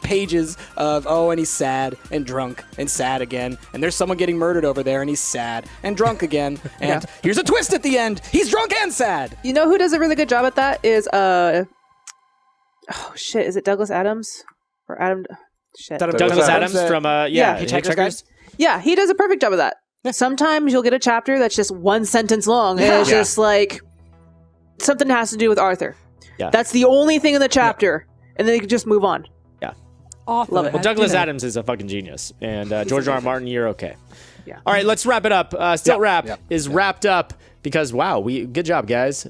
pages of, and he's sad and drunk and sad again. And there's someone getting murdered over there and he's sad and drunk again. And here's a twist at the end. He's drunk and sad. You know who does a really good job at that is, is it Douglas Adams? Or Adam, Douglas Adams from, Hitchhiker's. Yeah, he does a perfect job of that. Sometimes you'll get a chapter that's just one sentence long and it's just like something has to do with Arthur. Yeah. That's the only thing in the chapter, and then you can just move on. Yeah. Love it. Well, Douglas Adams is a fucking genius, and George R. R. Martin, you're okay. Yeah. All right, let's wrap it up. Is wrapped up because good job, guys.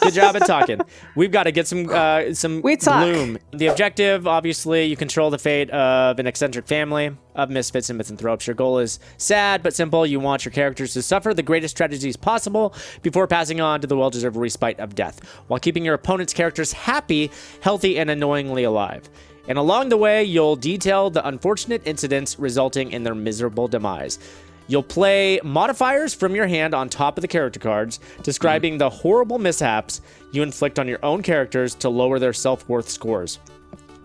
Good job at talking. We've got to get some Gloom. The objective, obviously, you control the fate of an eccentric family of misfits and misanthropes. Your goal is sad but simple. You want your characters to suffer the greatest tragedies possible before passing on to the well-deserved respite of death, while keeping your opponent's characters happy, healthy, and annoyingly alive. And along the way, you'll detail the unfortunate incidents resulting in their miserable demise. You'll play modifiers from your hand on top of the character cards, describing the horrible mishaps you inflict on your own characters to lower their self-worth scores,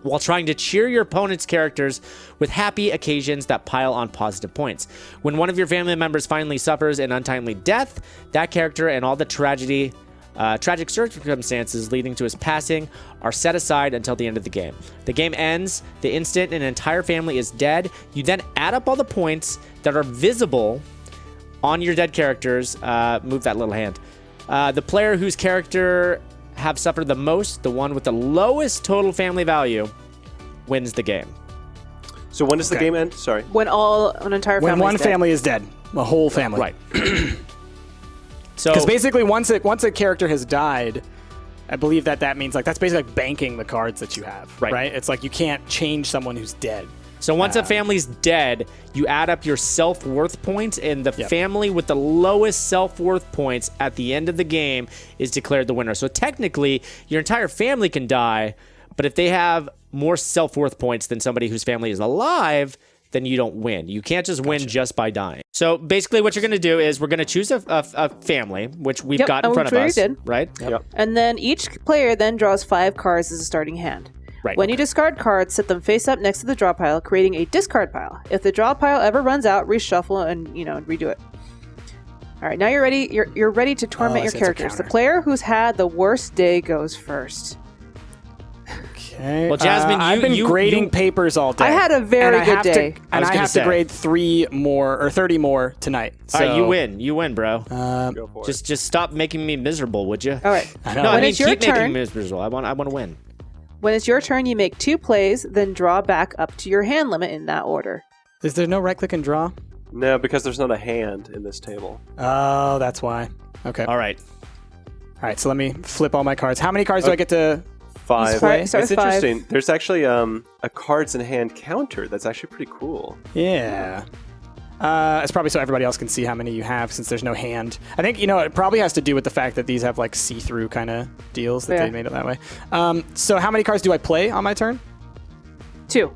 while trying to cheer your opponent's characters with happy occasions that pile on positive points. When one of your family members finally suffers an untimely death, that character and all the tragic circumstances leading to his passing are set aside until the end of the game. The game ends the instant an entire family is dead. You then add up all the points that are visible on your dead characters. Move that little hand. The player whose character have suffered the most, the one with the lowest total family value, wins the game. So when does the game end? Sorry. When an entire family When one is dead. family is dead. The whole family. Right. So because basically once a character has died, I believe that means like that's basically like banking the cards that you have. Right? It's like you can't change someone who's dead. So once a family's dead, you add up your self-worth points, and the family with the lowest self-worth points at the end of the game is declared the winner. So technically, your entire family can die, but if they have more self-worth points than somebody whose family is alive, then you don't win. You can't just win just by dying. So basically what you're going to do is we're going to choose a family, which we've got in front of us. Right? Yep. And then each player then draws 5 cards as a starting hand. Right. When you discard cards, set them face up next to the draw pile, creating a discard pile. If the draw pile ever runs out, reshuffle and redo it. All right, now you're ready. You're ready to torment your characters. The player who's had the worst day goes first. Okay. Well, Jasmine, I've been grading papers all day. I had a very good day. And I have to grade 30 more tonight. So. All right, you win, bro. Go for it. Just stop making me miserable, would you? All right. No, I mean keep making me miserable. I want to win. When it's your turn, you make 2 plays, then draw back up to your hand limit in that order. Is there no right click and draw? No, because there's not a hand in this table. Oh, that's why. Okay. All right. So let me flip all my cards. How many cards do I get to 5. Start It's with 5. interesting. There's actually a cards in hand counter. That's actually pretty cool. Yeah. It's probably so everybody else can see how many you have since there's no hand. I think, it probably has to do with the fact that these have like see-through kind of deals that they made it that way. So how many cards do I play on my turn? 2.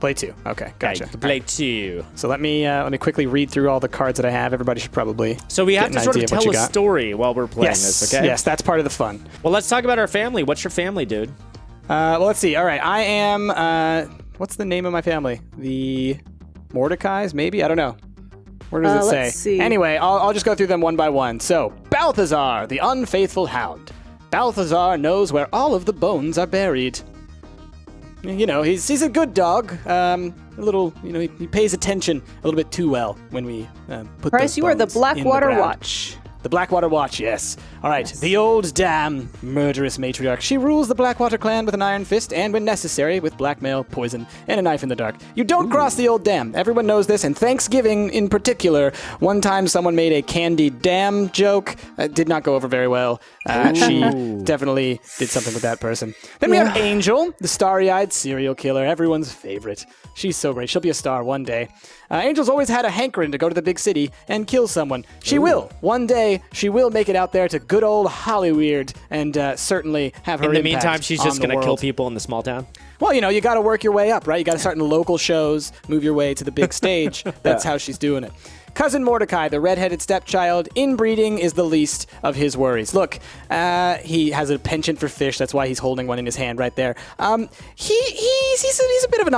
Play 2. Okay, gotcha. Play 2. So let me quickly read through all the cards that I have. Everybody should probably So we have to sort of tell a story while we're playing this, okay? Yes, that's part of the fun. Well, let's talk about our family. What's your family, dude? Well, let's see. All right, I am... what's the name of my family? The Mordecai's, maybe? I don't know. Where does it say? Let's see. Anyway, I'll just go through them one by one. So, Balthazar, the unfaithful hound. Balthazar knows where all of the bones are buried. He's a good dog. A little, he pays attention a little bit too well when we put Bryce, those you are the bones Blackwater in the ground. Watch. The Blackwater Watch, yes. All right, the old damn murderous matriarch. She rules the Blackwater clan with an iron fist and, when necessary, with blackmail, poison, and a knife in the dark. You don't cross the old dam. Everyone knows this, and Thanksgiving in particular. One time someone made a candied dam joke. It did not go over very well. She definitely did something with that person. Then we have Angel, the starry-eyed serial killer, everyone's favorite. She's so great. She'll be a star one day. Angel's always had a hankering to go to the big city and kill someone. She will. One day, she will make it out there to good old Hollyweird and certainly have her In the impact meantime, she's just on the going to kill world. people in the small town. Well, you got to work your way up, right? You got to start in the local shows, move your way to the big stage. That's how she's doing it. Cousin Mordecai, the redheaded stepchild, inbreeding is the least of his worries. Look, he has a penchant for fish. That's why he's holding one in his hand right there. He's a bit of an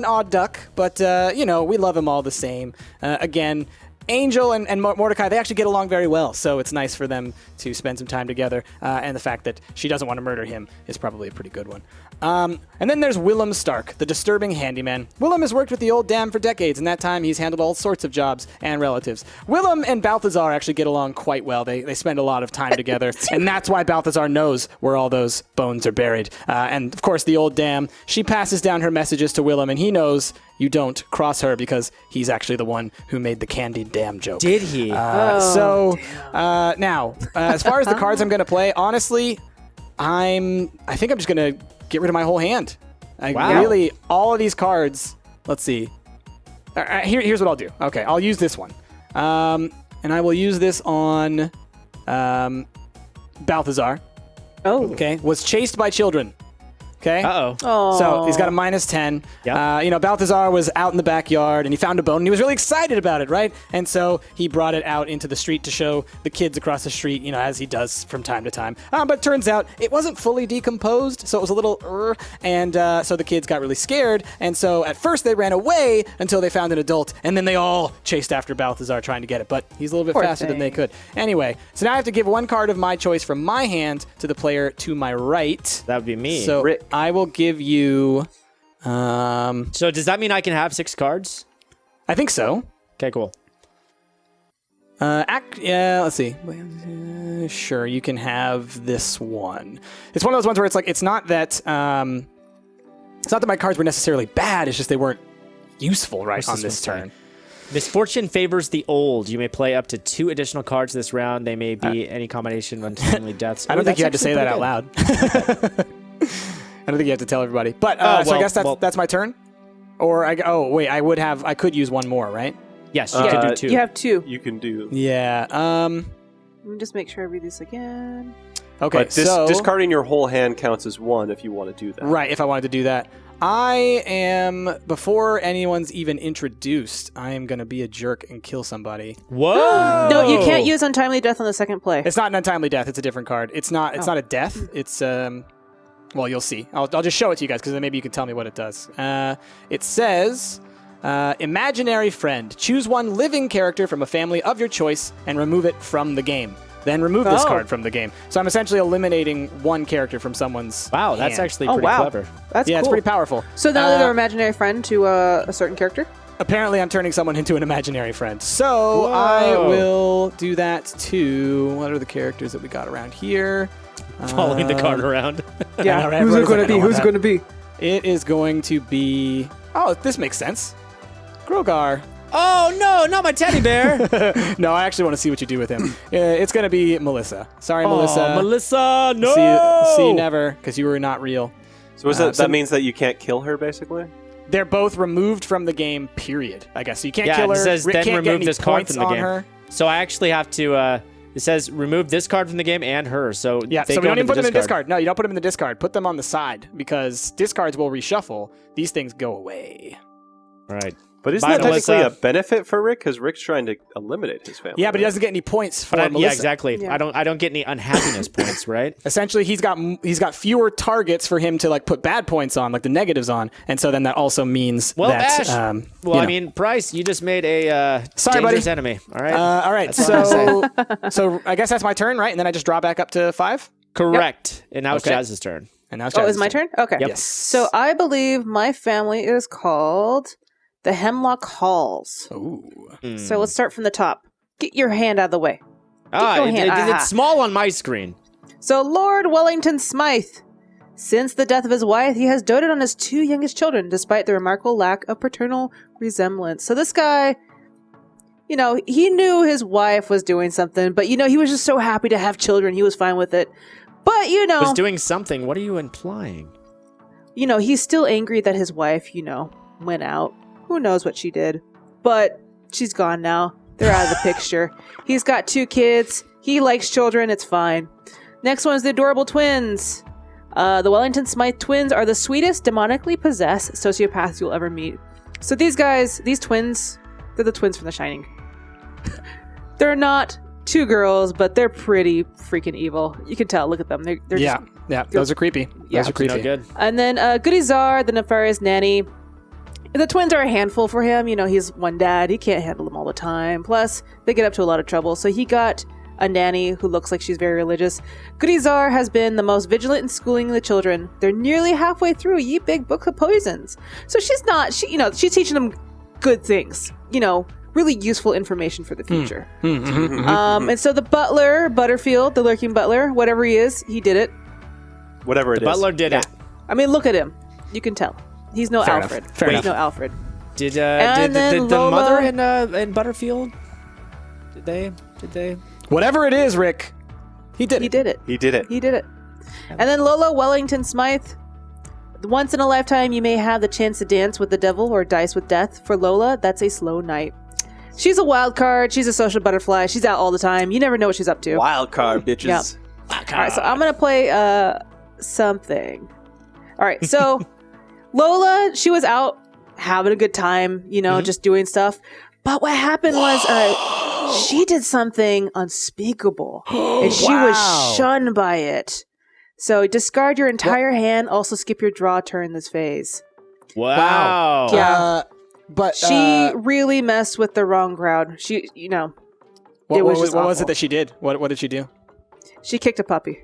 odd duck, but we love him all the same. Again, Angel and Mordecai, they actually get along very well, so it's nice for them to spend some time together. And the fact that she doesn't want to murder him is probably a pretty good one. And then there's Willem Stark, the disturbing handyman. Willem has worked with the old dam for decades, and that time he's handled all sorts of jobs and relatives. Willem and Balthazar actually get along quite well. They spend a lot of time together, and that's why Balthazar knows where all those bones are buried. And, of course, the old dam, she passes down her messages to Willem, and he knows you don't cross her because he's actually the one who made the candied dam joke. Did he? Now, as far as the cards I'm going to play, honestly, I think I'm just going to get rid of my whole hand. Really, all of these cards, let's see. Here's what I'll do. Okay, I'll use this one. And I will use this on Balthazar. Oh. Okay, was chased by children. Okay. Uh-oh. So he's got a -10. Yep. Balthazar was out in the backyard and he found a bone and he was really excited about it, right? And so he brought it out into the street to show the kids across the street, as he does from time to time. But it turns out it wasn't fully decomposed, so it was a little and so the kids got really scared. And so at first they ran away until they found an adult, and then they all chased after Balthazar trying to get it. But he's a little bit Poor faster than they could. Anyway, so now I have to give one card of my choice from my hand to the player to my right. That would be me. So Rick. I will give you. So does that mean I can have 6 cards? I think so. Okay, cool. Let's see. Sure, you can have this one. It's one of those ones where it's not that my cards were necessarily bad. It's just they weren't useful on this turn. Misfortune favors the old. You may play up to 2 additional cards this round. They may be any combination of untimely deaths. I don't think you had to say that out loud. I don't think you have to tell everybody. But so I guess that's my turn. Or I could use one more, right? Yes, you can do 2. You have 2. You can do. Yeah. Let me just make sure I read this again. Okay. But discarding your whole hand counts as 1 if you want to do that. Right. If I wanted to do that. I am, before anyone's even introduced, I am going to be a jerk and kill somebody. Whoa! No, you can't use Untimely Death on the second play. It's not an untimely death. It's a different card. It's not a death. It's, well, you'll see. I'll just show it to you guys because then maybe you can tell me what it does. It says, imaginary friend. Choose one living character from a family of your choice and remove it from the game. Then remove this card from the game. So I'm essentially eliminating one character from someone's Wow, that's hand. actually pretty clever. That's Yeah, cool. it's pretty powerful. So now they're imaginary friend to a certain character? Apparently, I'm turning someone into an imaginary friend. So I will do that to... What are the characters that we got around here? Following the card around. Yeah. All right, Who's it everybody's going to like, be? I don't Who's it want going to be? It is going to be... Oh, this makes sense. Grogar. Oh, no, not my teddy bear. No, I actually want to see what you do with him. It's going to be Melissa. Sorry, Melissa. Melissa, no! See you never, because you were not real. So that means that you can't kill her, basically? They're both removed from the game, period, I guess. So you can't kill her. It says Rick then can't get remove any this card points from the on game. her. So I actually have to... it says remove this card from the game and her. So Yeah, they so we go don't into even put the them in the discard. discard. No, you don't put them in the discard. Put them on the side, because discards will reshuffle. These things go away. All right. But isn't Bye, that technically Melissa. a benefit for Rick? Because Rick's trying to eliminate his family. Yeah, but he doesn't get any points for Melissa. Yeah, exactly. Yeah. I don't get any unhappiness points, right? Essentially, he's got fewer targets for him to put bad points on, like the negatives on, and so then that also means Well, that. Ash. you Well, I know. mean, Bryce, you just made a Sorry, dangerous buddy. enemy. All right. All right, That's all so I guess that's my turn, right? And then I just draw back up to 5. Correct. And now it's Okay. Jazz's turn. And now it's Oh, Jazz's it's my turn? Okay. Yep. Yes. So I believe my family is called the Hemlock Halls. Ooh. So let's start from the top. Get your hand out of the way. It's small on my screen. So Lord Wellington Smythe. Since the death of his wife, he has doted on his 2 youngest children, despite the remarkable lack of paternal resemblance. So this guy, he knew his wife was doing something, but, he was just so happy to have children. He was fine with it. But, Was doing something. What are you implying? He's still angry that his wife, went out. Who knows what she did? But she's gone now. They're out of the picture. He's got 2 kids. He likes children. It's fine. Next one is the adorable twins. The Wellington Smythe twins are the sweetest, demonically possessed sociopaths you'll ever meet. So these twins, they're the twins from The Shining. They're not 2 girls, but they're pretty freaking evil. You can tell. Look at them. They're those are creepy. Those are creepy. No good. And then Goody Czar, the nefarious nanny. The twins are a handful for him. He's one dad. He can't handle them all the time. Plus, they get up to a lot of trouble. So he got a nanny who looks like she's very religious. Goody Czar has been the most vigilant in schooling the children. They're nearly halfway through Ye Big Book of Poisons. So she's teaching them good things. Really useful information for the future. And so the butler, Butterfield, the lurking butler, whatever he is, he did it. Whatever it is. The butler did it. I mean, look at him. You can tell. He's no Alfred. He's no Alfred. Did the mother and Butterfield? Did they? Whatever it is, Rick, he did it. He did it. And then Lola Wellington Smythe. Once in a lifetime, you may have the chance to dance with the devil or dice with death. For Lola, that's a slow night. She's a wild card. She's a social butterfly. She's out all the time. You never know what she's up to. Wild card, bitches. Yeah. All right, so I'm going to play something. All right, so Lola, she was out having a good time, just doing stuff. But what happened was she did something unspeakable, and she was shunned by it. So discard your entire hand, also skip your draw turn this phase. Wow. Yeah. But she really messed with the wrong crowd. She, what was it that she did? What did she do? She kicked a puppy.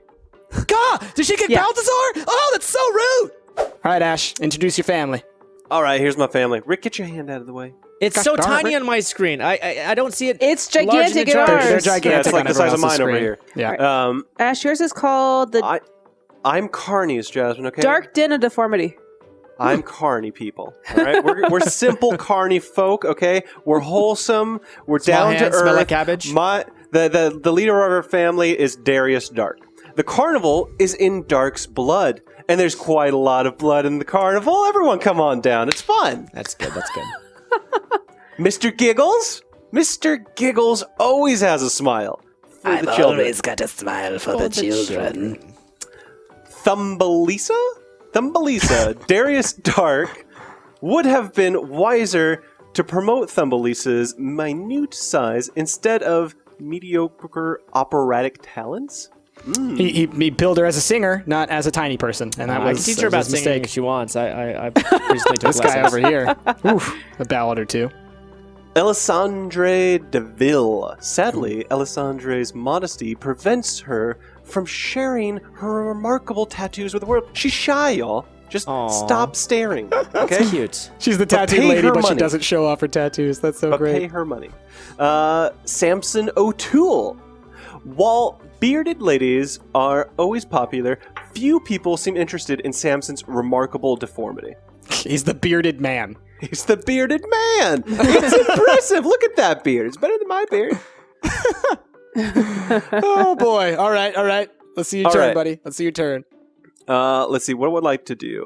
God, did she kick Balthazar? Oh, that's so rude. All right, Ash, introduce your family. All right, here's my family. Rick, get your hand out of the way. It's so tiny on my screen. I don't see it. It's gigantic in ours. They're gigantic. Yeah, it's like the size of mine over here. Yeah. Right. Ash, yours is called the... I'm Carney's, Jasmine, okay? Dark Den of Deformity. I'm Carney people, all right? We're simple Carney folk, okay? We're wholesome. We're Small down hands, to earth. smell like cabbage. The leader of our family is Darius Dark. The carnival is in Dark's blood, and there's quite a lot of blood in the carnival. Everyone come on down. It's fun. That's good. Mr. Giggles? Mr. Giggles always has a smile for the children. Always got a smile for the children. Thumbelisa, Darius Dark would have been wiser to promote Thumbelisa's minute size instead of mediocre operatic talents. He billed her as a singer, not as a tiny person, and that I was can teach her about his singing mistake. if she wants. I recently took This guy lessons. over here, oof, a ballad or two. Elisandre Deville. Sadly, Elisandre's modesty prevents her from sharing her remarkable tattoos with the world. She's shy, y'all. Just stop staring. Okay? That's cute. She's the But tattoo pay lady, her but she money. doesn't show off her tattoos. That's so But great. pay her money. Samson O'Toole. While bearded ladies are always popular, few people seem interested in Samson's remarkable deformity. He's the bearded man. He's the bearded man. It's impressive. Look at that beard. It's better than my beard. Oh boy! All right. Let's see your All turn, right. buddy. Let's see your turn. Let's see. What would I like to do?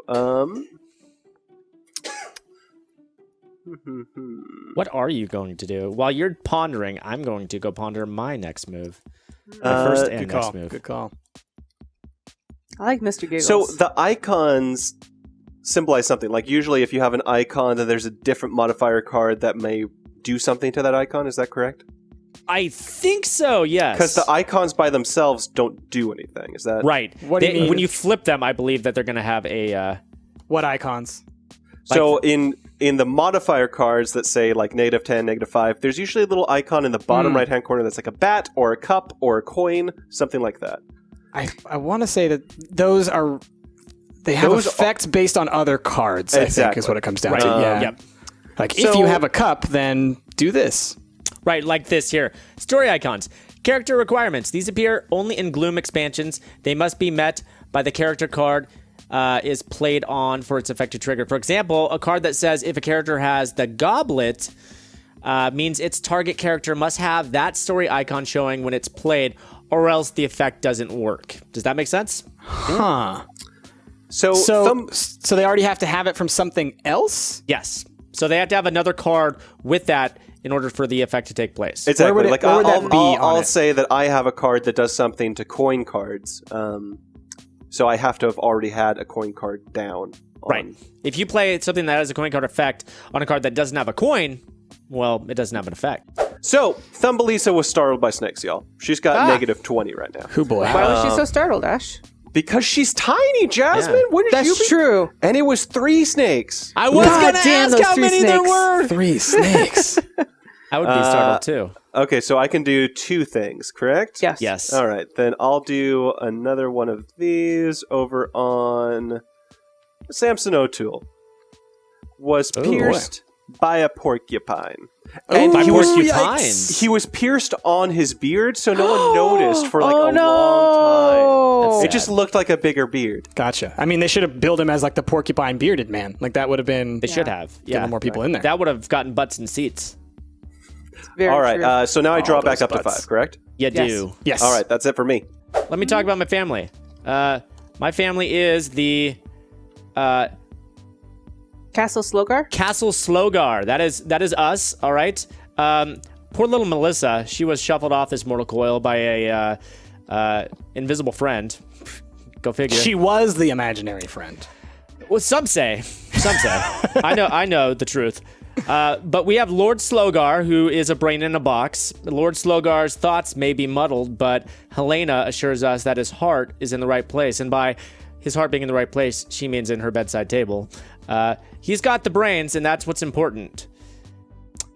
What are you going to do? While you're pondering, I'm going to go ponder my next move. My first and Good next call. move. Good call. I like Mr. Giggles. So the icons symbolize something. Like usually if you have an icon, then there's a different modifier card that may do something to that icon. Is that correct? I think so, yes. Because the icons by themselves don't do anything. Is that Right. What do you mean? When you flip them, I believe that they're going to have a... What icons? So in the modifier cards that say like -10, -5, there's usually a little icon in the bottom right-hand corner that's like a bat or a cup or a coin, something like that. I want to say that those are... They have Those effects based on other cards, I think, Exactly. is what it comes down Right. to. Yeah. Yep. Like, So- if you have a cup, then do this. Right, like this here. Story icons. Character requirements. These appear only in Gloom expansions. They must be met by the character card is played on for its effect to trigger. For example, a card that says if a character has the goblet means its target character must have that story icon showing when it's played, or else the effect doesn't work. Does that make sense? Huh. So they already have to have it from something else? Yes. So they have to have another card with that in order for the effect to take place. Exactly. Where would that be on I'll it? say that I have a card that does something to coin cards. So I have to have already had a coin card down. Right. If you play something that has a coin card effect on a card that doesn't have a coin, well, it doesn't have an effect. So Thumbelisa was startled by snakes, y'all. She's got negative 20 right now. Who boy? Why was she so startled, Ash? Because she's tiny, Jasmine. Yeah. Wouldn't you That's be? true. And it was 3 snakes. I was God going to damn ask those how 3 many there snakes. were. 3 snakes. I would be startled too. Okay, so I can do 2 things, correct? Yes. Yes. All right, then I'll do another one of these over on Samson O'Toole. Was pierced by a porcupine. And By he was, porcupines. he was pierced on his beard, so no one noticed for like Oh, a no. long time. That's It just looked like a bigger beard. Gotcha. I mean, they should have billed him as like the porcupine bearded man. Like that would have been They should have. getting Yeah. more people in there. That would have gotten butts and seats. Very All right, true. so now I draw back those up to butts. 5, correct? You Yes. do. Yes. All right, that's it for me. Let me talk about my family. My family is the Castle Slogar? Castle Slogar. That is us. All right. Poor little Melissa. She was shuffled off this mortal coil by a invisible friend. Go figure. She was the imaginary friend. Well, some say. I know the truth. But we have Lord Slogar, who is a brain in a box. Lord Slogar's thoughts may be muddled, but Helena assures us that his heart is in the right place. And by his heart being in the right place, she means in her bedside table. He's got the brains, and that's what's important.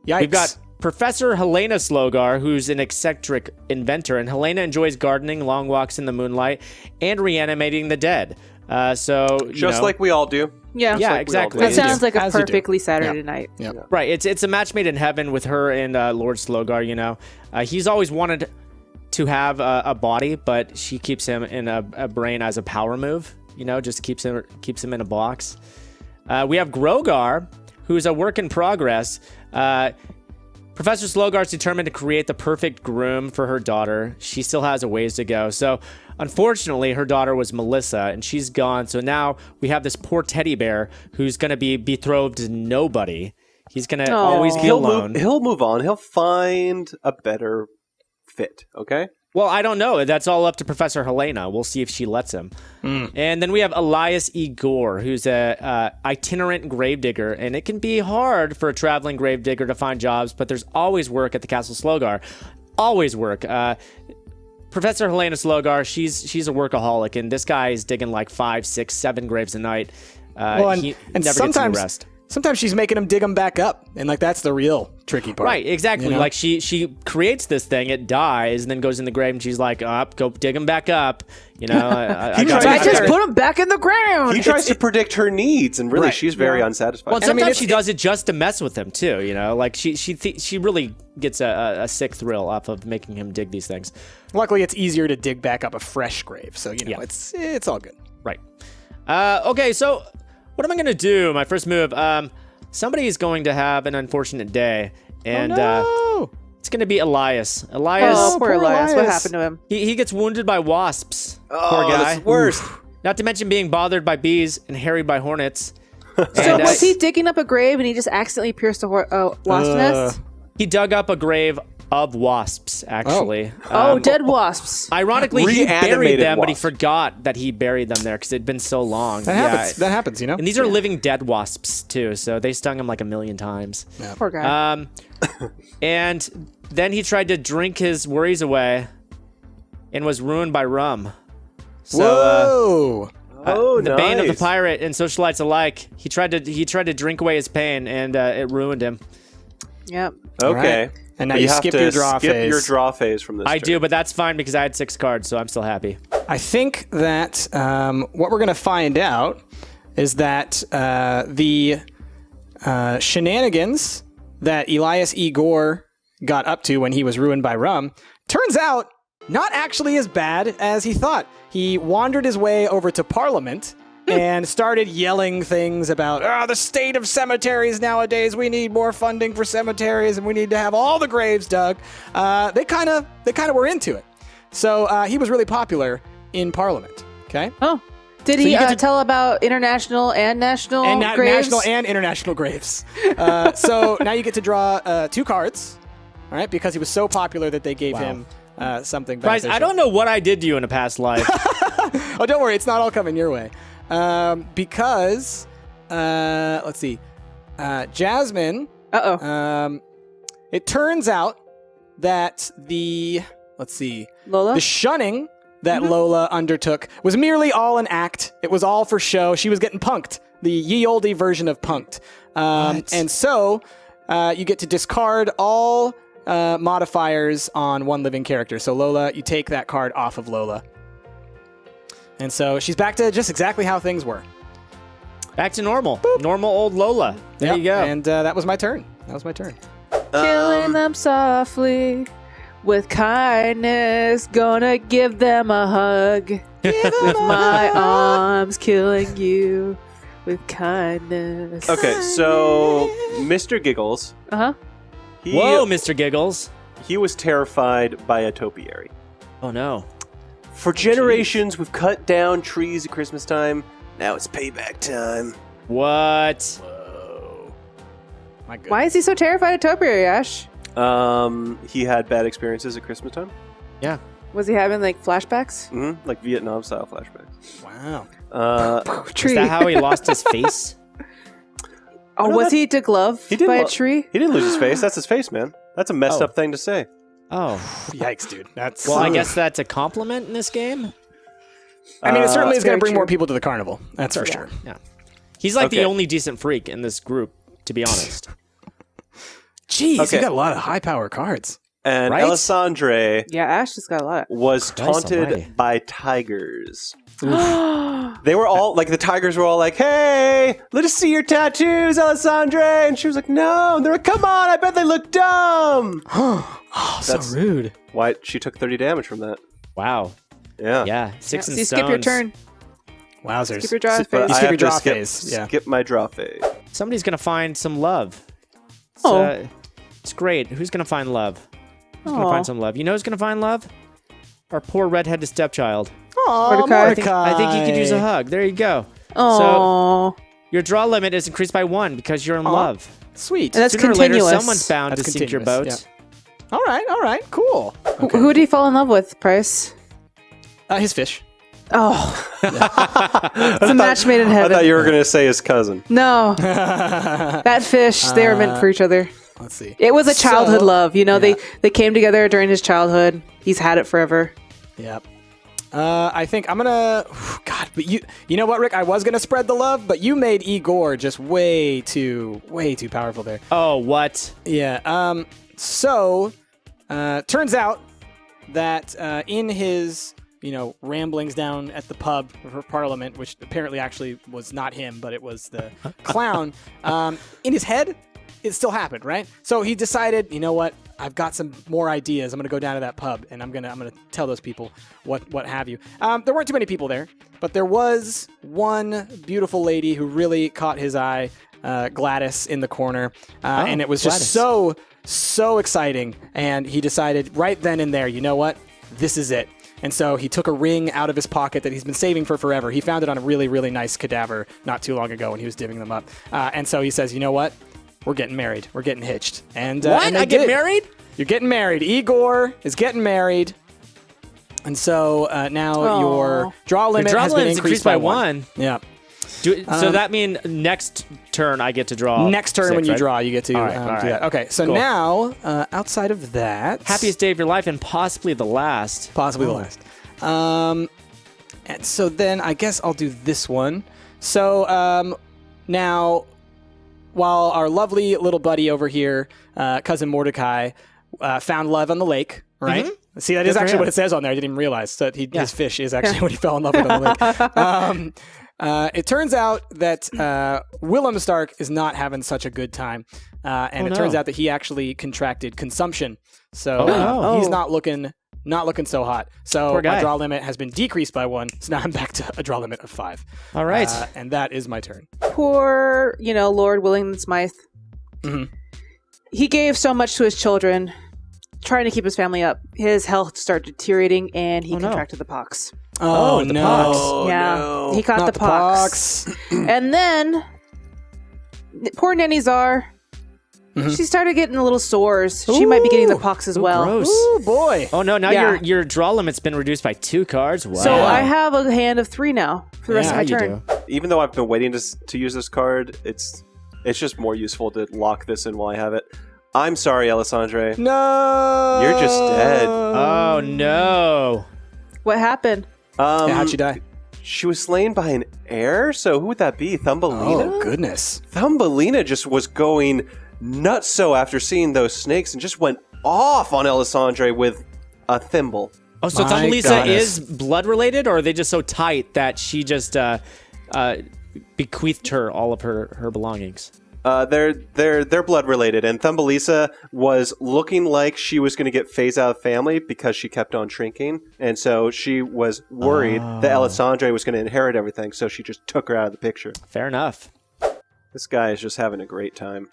Yikes. We've got Professor Helena Slogar, who's an eccentric inventor, and Helena enjoys gardening, long walks in the moonlight, and reanimating the dead. Just like we all do. Yeah. Yeah, like we all exactly. do. That sounds like a As you do. perfectly Saturday night. Yep. Right, it's a match made in heaven with her and Lord Slogar. You know, he's always wanted to have a body, but she keeps him in a brain as a power move. You know, just keeps him in a box. We have Grogar, who's a work in progress. Professor Slogar's determined to create the perfect groom for her daughter. She still has a ways to go. So, unfortunately, her daughter was Melissa, and she's gone. So now we have this poor teddy bear who's going to be betrothed to nobody. He's going to always be alone. He'll move on. He'll find a better fit, okay? Well, I don't know. That's all up to Professor Helena. We'll see if she lets him. And then we have Elias E. Gore, who's a itinerant gravedigger, and it can be hard for a traveling gravedigger to find jobs, but there's always work at the Castle Slogar. Always work. Professor Helena Slogar, she's a workaholic, and this guy is digging like 5, 6, 7 graves a night. He never gets any rest. Sometimes she's making him dig them back up, and like that's the real tricky part. Right, exactly. You know? Like she creates this thing, it dies, and then goes in the grave, and she's like, "Up, go dig him back up." You know, I Just put him back in the ground. He tries to predict her needs, and really, Right. she's very unsatisfied. Well, and I mean, sometimes it's- she does it just to mess with him too. You know, like she really gets a sick thrill off of making him dig these things. Luckily, it's easier to dig back up a fresh grave, so you know it's all good. Right. Okay, so what am I gonna do? My first move. Somebody is going to have an unfortunate day, and it's going to be Elias. Elias. Oh, poor Elias. What Elias. happened to him? He gets wounded by wasps. Poor guy. That's worse. Not to mention being bothered by bees and harried by hornets. So And, was he digging up a grave and he just accidentally pierced a wasp nest? He dug up a grave of wasps, actually. Dead wasps. Ironically, he buried Reanimated them, but he wasps. forgot that he buried them there because it'd been so long. That happens. That happens, you know. And these are living dead wasps, too, so they stung him like 1,000,000 times. Poor guy. And then he tried to drink his worries away and was ruined by rum. So, Whoa! the bane of the nice. pirate and socialites alike, he tried to drink away his pain, and it ruined him. Yep. Okay. Right. And now But you have skip to your draw skip phase. your draw phase from this I turn. do, but that's fine because I had 6 cards, so I'm still happy. I think that what we're going to find out is that the shenanigans that Elias E. Gore got up to when he was ruined by rum turns out, not actually as bad as he thought. He wandered his way over to Parliament and started yelling things about the state of cemeteries nowadays. We need more funding for cemeteries, and we need to have all the graves dug. They kind of were into it. So he was really popular in Parliament. Okay. Oh. Did he tell about international and national graves? National and international graves. So now you get to draw 2 cards, all right? Because he was so popular that they gave him something Bryce, beneficial. I don't know what I did to you in a past life. Oh, don't worry. It's not all coming your way. Because, let's see. Jasmine. It turns out that Lola? the shunning that Lola undertook was merely all an act. It was all for show. She was getting punked. The ye olde version of punked. And so you get to discard all modifiers on one living character. So Lola, you take that card off of Lola. And so she's back to just exactly how things were. Back to normal. Boop. Normal old Lola. There you go. And that was my turn. Killing them softly with kindness. Gonna give them a hug. With my arms killing you with kindness. Okay, so Mr. Giggles. Uh-huh. Whoa, Mr. Giggles. He was terrified by a topiary. Oh, no. For generations, we've cut down trees at Christmas time. Now it's payback time. What? Whoa. My goodness. Why is he so terrified of topiary, Ash? He had bad experiences at Christmas time. Yeah. Was he having like flashbacks? Mm-hmm. Like Vietnam style flashbacks. Wow. Tree. Is that how he lost his face? Oh, was he degloved by a tree? He didn't lose his face. That's his face, man. That's a messed up thing to say. Oh. Yikes, dude. That's Well, I guess that's a compliment in this game. I mean, it certainly is going very to bring true. more people to the carnival. That's for sure. Yeah. He's like the Okay. only decent freak in this group, to be honest. Jeez, Okay. you got a lot of high power cards. And Right? Alessandre Yeah, Ash just got a lot. was Christ taunted almighty. by tigers. They were all, like, the tigers were all like, hey, let us see your tattoos, Alessandre. And she was like, no. And they're like, come on, I bet they look dumb. Oh, That's- so rude. Why? She took 30 damage from that. Wow. Yeah. Yeah. Six So and you stones. skip your turn. Wowzers. Skip your draw But phase. You I skip have your to draw phase. Yeah. Skip my draw phase. Somebody's going to find some love. It's, Oh. It's great. Who's going to find love? Who's going to Aw. find some love? You know who's going to find love? Our poor redheaded stepchild. Aw, Mordecai. I think he could use a hug. There you go. Oh, Your draw limit is increased by 1 because you're in love. Sweet. and that's Sooner or later, continuous. someone's bound That's to sink your continuous, boat. yeah. All right, cool. Who did he fall in love with, Price? His fish. Oh, it's a match made in I heaven. thought you were going to say his cousin. No, that fish, they were meant for each other. Let's see. It was a childhood So- love. You know, yeah. they came together during his childhood. He's had it forever. Yep. I think I'm gonna. God, but you know what, Rick? I was gonna spread the love, but you made Igor just way too powerful there. Oh, what? Yeah. So, turns out that in his ramblings down at the pub for Parliament, which apparently actually was not him, but it was the clown. In his head, it still happened, right? So he decided, you know what? I've got some more ideas. I'm gonna go down to that pub and I'm gonna tell those people what have you. There weren't too many people there, but there was one beautiful lady who really caught his eye, Gladys in the corner, and it was just so exciting. And he decided right then and there, you know what? This is it. And so he took a ring out of his pocket that he's been saving for forever. He found it on a really, really nice cadaver not too long ago when he was divvying them up. And so he says, you know what? We're getting married. We're getting hitched. And What? and they I get did. married? You're getting married. Igor is getting married. And so now your draw Your limit draw has been limit's increased by 1. Yeah. So that means next turn I get to draw. Next turn 6, when you right? draw, you get to All right, do that. Okay, so Cool. now, outside of that... Happiest day of your life and possibly the last. Possibly the last. And so then I guess I'll do this one. So now, while our lovely little buddy over here, cousin Mordecai, found love on the lake, right? Mm-hmm. See, that is Good for actually him. what it says on there. I didn't even realize that his fish is actually what he fell in love with on the lake. It turns out that Willem Stark is not having such a good time. And it turns out that he actually contracted consumption. So Oh, no. he's not looking not looking so hot. So Poor guy. my draw limit has been decreased by 1. So now I'm back to a draw limit of 5. All right. And that is my turn. Poor, Lord Willingdon Smythe. Mhm. He gave so much to his children, trying to keep his family up. His health started deteriorating, and he Oh, no. contracted the pox. Oh, the no. pox. Yeah, he caught Not the pox. And then, poor Nanny Czar, she started getting the little sores. She might be getting the pox as well. Gross. Ooh, boy. Oh no! Now Yeah. your draw limit's been reduced by 2 cards. Wow. So I have a hand of 3 now for the rest Yeah, of my you turn. do. Even though I've been waiting to use this card, it's just more useful to lock this in while I have it. I'm sorry, Alessandre. No. You're just dead. Oh no! What happened? Yeah, how'd she die? She was slain by an heir, so who would that be? Thumbelina? Oh, goodness. Thumbelina just was going nutso after seeing those snakes and just went off on Alessandre with a thimble. Oh, so My Thumbelisa goddess. is blood related, or are they just so tight that she just bequeathed her all of her belongings? They're blood related, and Thumbelisa was looking like she was going to get phased out of the family because she kept on shrinking, and so she was worried that Alessandre was going to inherit everything, so she just took her out of the picture. Fair enough. This guy is just having a great time.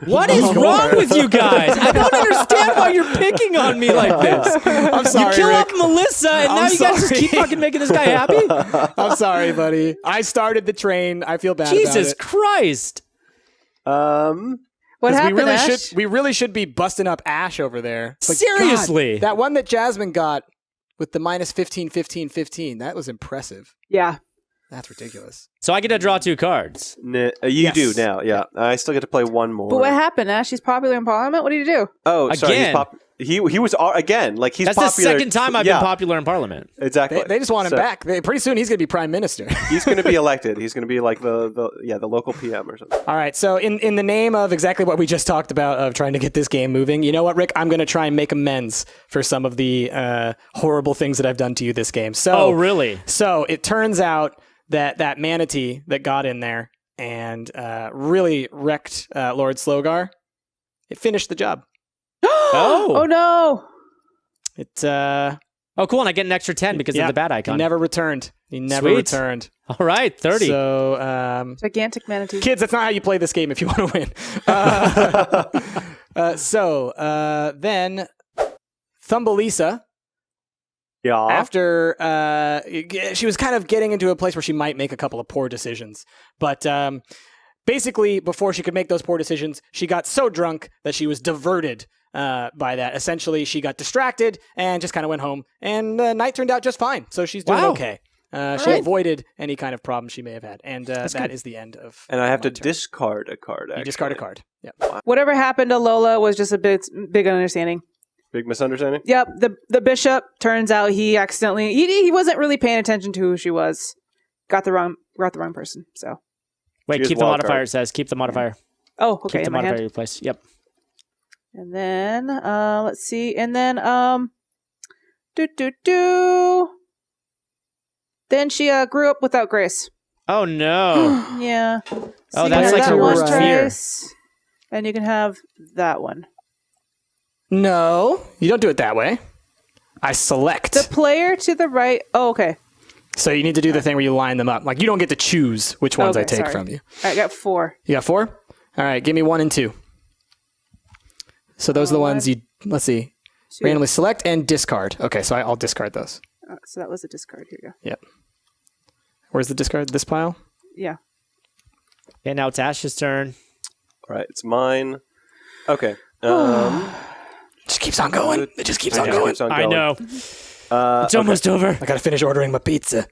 What is wrong with you guys? I don't understand why you're picking on me like this. I'm sorry, You kill Rick. off Melissa, and I'm now you guys just sorry. keep fucking making this guy happy? I'm sorry, buddy. I started the train. I feel bad Jesus about it. Christ. What 'Cause happened, we really Ash? we really should be busting up Ash over there. But Seriously. God, that one that Jasmine got with the minus 15, 15, 15, that was impressive. Yeah. That's ridiculous. So I get to draw 2 cards. You Yes. do now, yeah. I still get to play one more. But what happened, Ash? He's popular in Parliament? What did he do? Oh, sorry. Again. He was again like he's That's popular. the second time I've been popular in Parliament. Exactly. They just want him So back. Pretty soon he's going to be prime minister. He's going to be elected. He's going to be like the local PM or something. All right. So in the name of exactly what we just talked about of trying to get this game moving, you know what, Rick? I'm going to try and make amends for some of the horrible things that I've done to you this game. So, Oh, really? So it turns out that manatee that got in there and really wrecked Lord Slogar, it finished the job. Oh no! It Oh, cool. And I get an extra 10 because of the bad he icon. never returned. He never Sweet. returned. All right, 30. So Gigantic manatee. kids, that's not how you play this game if you want to win. Then Thumbelisa, Yeah. after she was kind of getting into a place where she might make a couple of poor decisions. But basically, before she could make those poor decisions, she got so drunk that she was diverted by that. Essentially, she got distracted and just kind of went home. And night turned out just fine. So she's doing Wow. okay. She right. avoided any kind of problem she may have had. And that is the end of And I have my to turn. discard a card. You discard a card. Yeah. Whatever happened to Lola was just a big understanding. Big misunderstanding. Yep, the bishop, turns out he accidentally he wasn't really paying attention to who she was. Got the wrong person. So Wait, Choose keep the wild modifier, card. it says. Keep the modifier. oh, okay, Keep the in my modifier hand. you place. Yep. And then let's see. And then then she grew up without grace. Oh, no. Yeah. Oh, you that's can like have her that one worst fear. twice, and you can have that one. No, you don't do it that way. I select. The player to the right. Oh, okay. So you need to do the thing where you line them up. Like, you don't get to choose which ones I Okay, take sorry. from you. I got 4. You got 4? All right, give me 1 and 2. So those are the ones you, let's see, 2. randomly select and discard. Okay, so I'll discard those. So that was a discard. Here you go. Yep. Where's the discard? This pile? Yeah. Okay, now it's Ash's turn. All right, it's mine. Okay. Just keeps on going. It just keeps on It going. keeps on I going. know. It's almost over. I gotta finish ordering my pizza.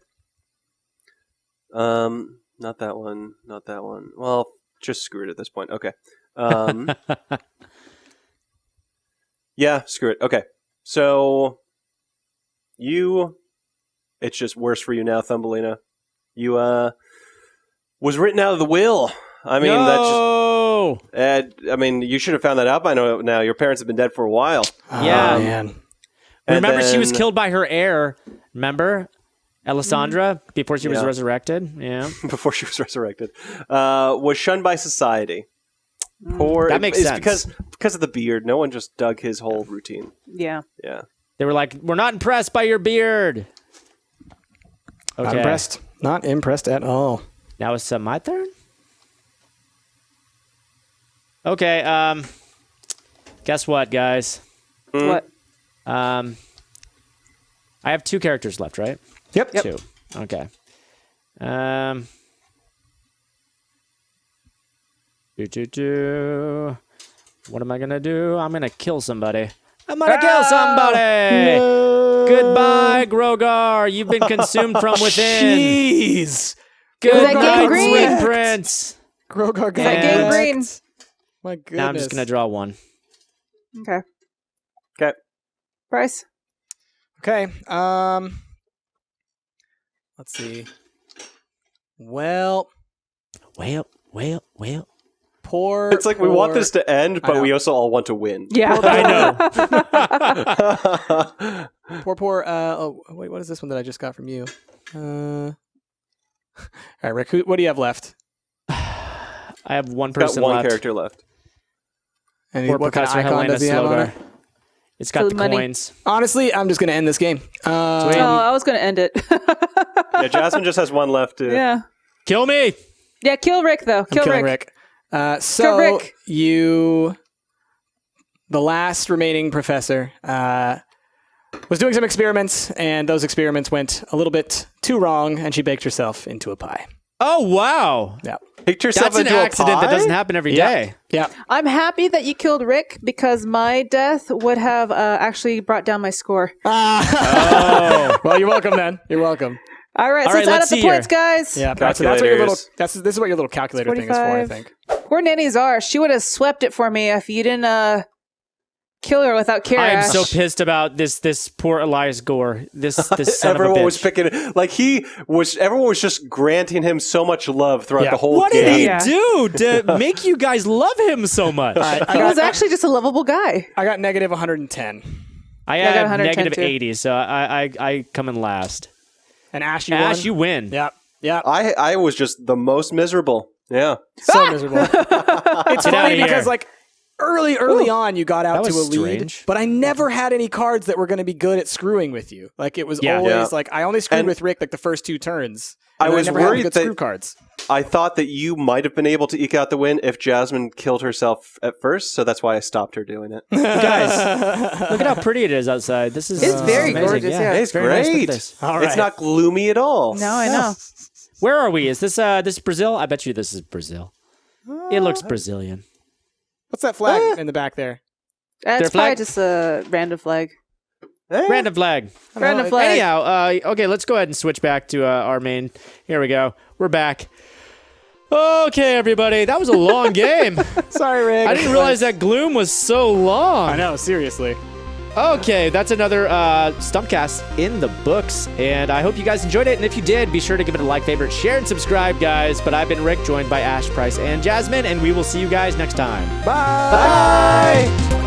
Not that one. Not that one. Well, just screw it at this point. Okay. Yeah, screw it. Okay. So it's just worse for you now, Thumbelina. You was written out of the will. I mean, No! I mean, you should have found that out by now. Your parents have been dead for a while. Yeah. Oh, man. And Remember, she was then- killed by her heir. Remember? Alessandra, before she was Yeah. resurrected. Yeah. before she was resurrected, was shunned by society. Poor. That makes it's sense. because of the beard. No one just dug his whole routine. Yeah. Yeah. They were like, "We're not impressed by your beard." Okay. Not impressed. Not impressed at all. Now it's my turn. Okay. Guess what, guys? What? I have 2 characters left, right? Yep. 2. Okay. What am I gonna do? I'm gonna kill somebody. I'm gonna kill somebody. No. Goodbye, Grogar. You've been consumed from within. Jeez. Goodbye, gangrene? Sweet Prince. Grogar got That And- gangrene. My goodness. Now I'm just gonna draw 1. Okay. Okay. Bryce. Okay. Let's see. Well, Well. poor. It's like we want this to end, I but know. we also all want to win. Yeah. I know. Poor. Oh, wait. What is this one that I just got from you? All right, Rick. What do you have left? I have one Got person one left. character left. And Poor what kind of Professor icon Helena does he have on Slogar. it? It's got For the the money. coins. Honestly, I'm just gonna end this game. Sweet. Oh, I was going to end it. Yeah, Jasmine just has one left. Yeah. Kill me. Yeah, kill Rick, though. I'm Kill killing Rick. Rick. So Kill Rick. you, the last remaining professor, was doing some experiments, and those experiments went a little bit too wrong, and she baked herself into a pie. Oh, wow. Yeah. Picked yourself That's an into accident a that pie? doesn't happen every day. Yeah. I'm happy that you killed Rick because my death would have actually brought down my score. Oh. Well, you're welcome then. You're welcome. All right, All so right, let's add let's up the see points, guys. Yeah. So that's what your little. Calculators. This is what your little calculator thing is for, I 45. think. Poor Nanny Czar. She would have swept it for me if you didn't kill her without Kara. I am so pissed about this poor Elias Gore. This son of a Everyone bitch. was picking like everyone was just granting him so much love throughout Yeah. the whole What game. did he Yeah. do to make you guys love him so much? All right. He was actually just a lovable guy. I got negative 110. I I got have 110 negative too. 80, so I come in last. And Ash, you Ash, won. you win. Yep. Yep. I was just the most miserable. Yeah. So miserable. It's Get funny outta here. because like early on you got out That to a was lead, strange. but I never had any cards that were going to be good at screwing with you. Like it was Yeah. always Yeah. like I only screwed And with Rick like the first 2 turns. I And was never had worried good that- screw cards. I thought that you might have been able to eke out the win if Jasmine killed herself at first, so that's why I stopped her doing it. Guys, look at how pretty it is outside. This is It's very amazing. gorgeous, yeah. It's very nice. Look at great. this. All right. It's not gloomy at all. No, I know. Where are we? Is this Brazil? I bet you this is Brazil. It looks Brazilian. What's that flag in the back there? Their It's probably flag? just a random flag. Eh? Random flag. Random flag. Anyhow, okay, let's go ahead and switch back to our main. Here we go. We're back. Okay, everybody. That was a long game. Sorry, Rick. I didn't realize that Gloom was so long. I know, seriously. Okay, that's another Stumptcast in the books, and I hope you guys enjoyed it. And if you did, be sure to give it a like, favorite, share, and subscribe, guys. But I've been Rick, joined by Ash, Price, and Jasmine, and we will see you guys next time. Bye. Bye.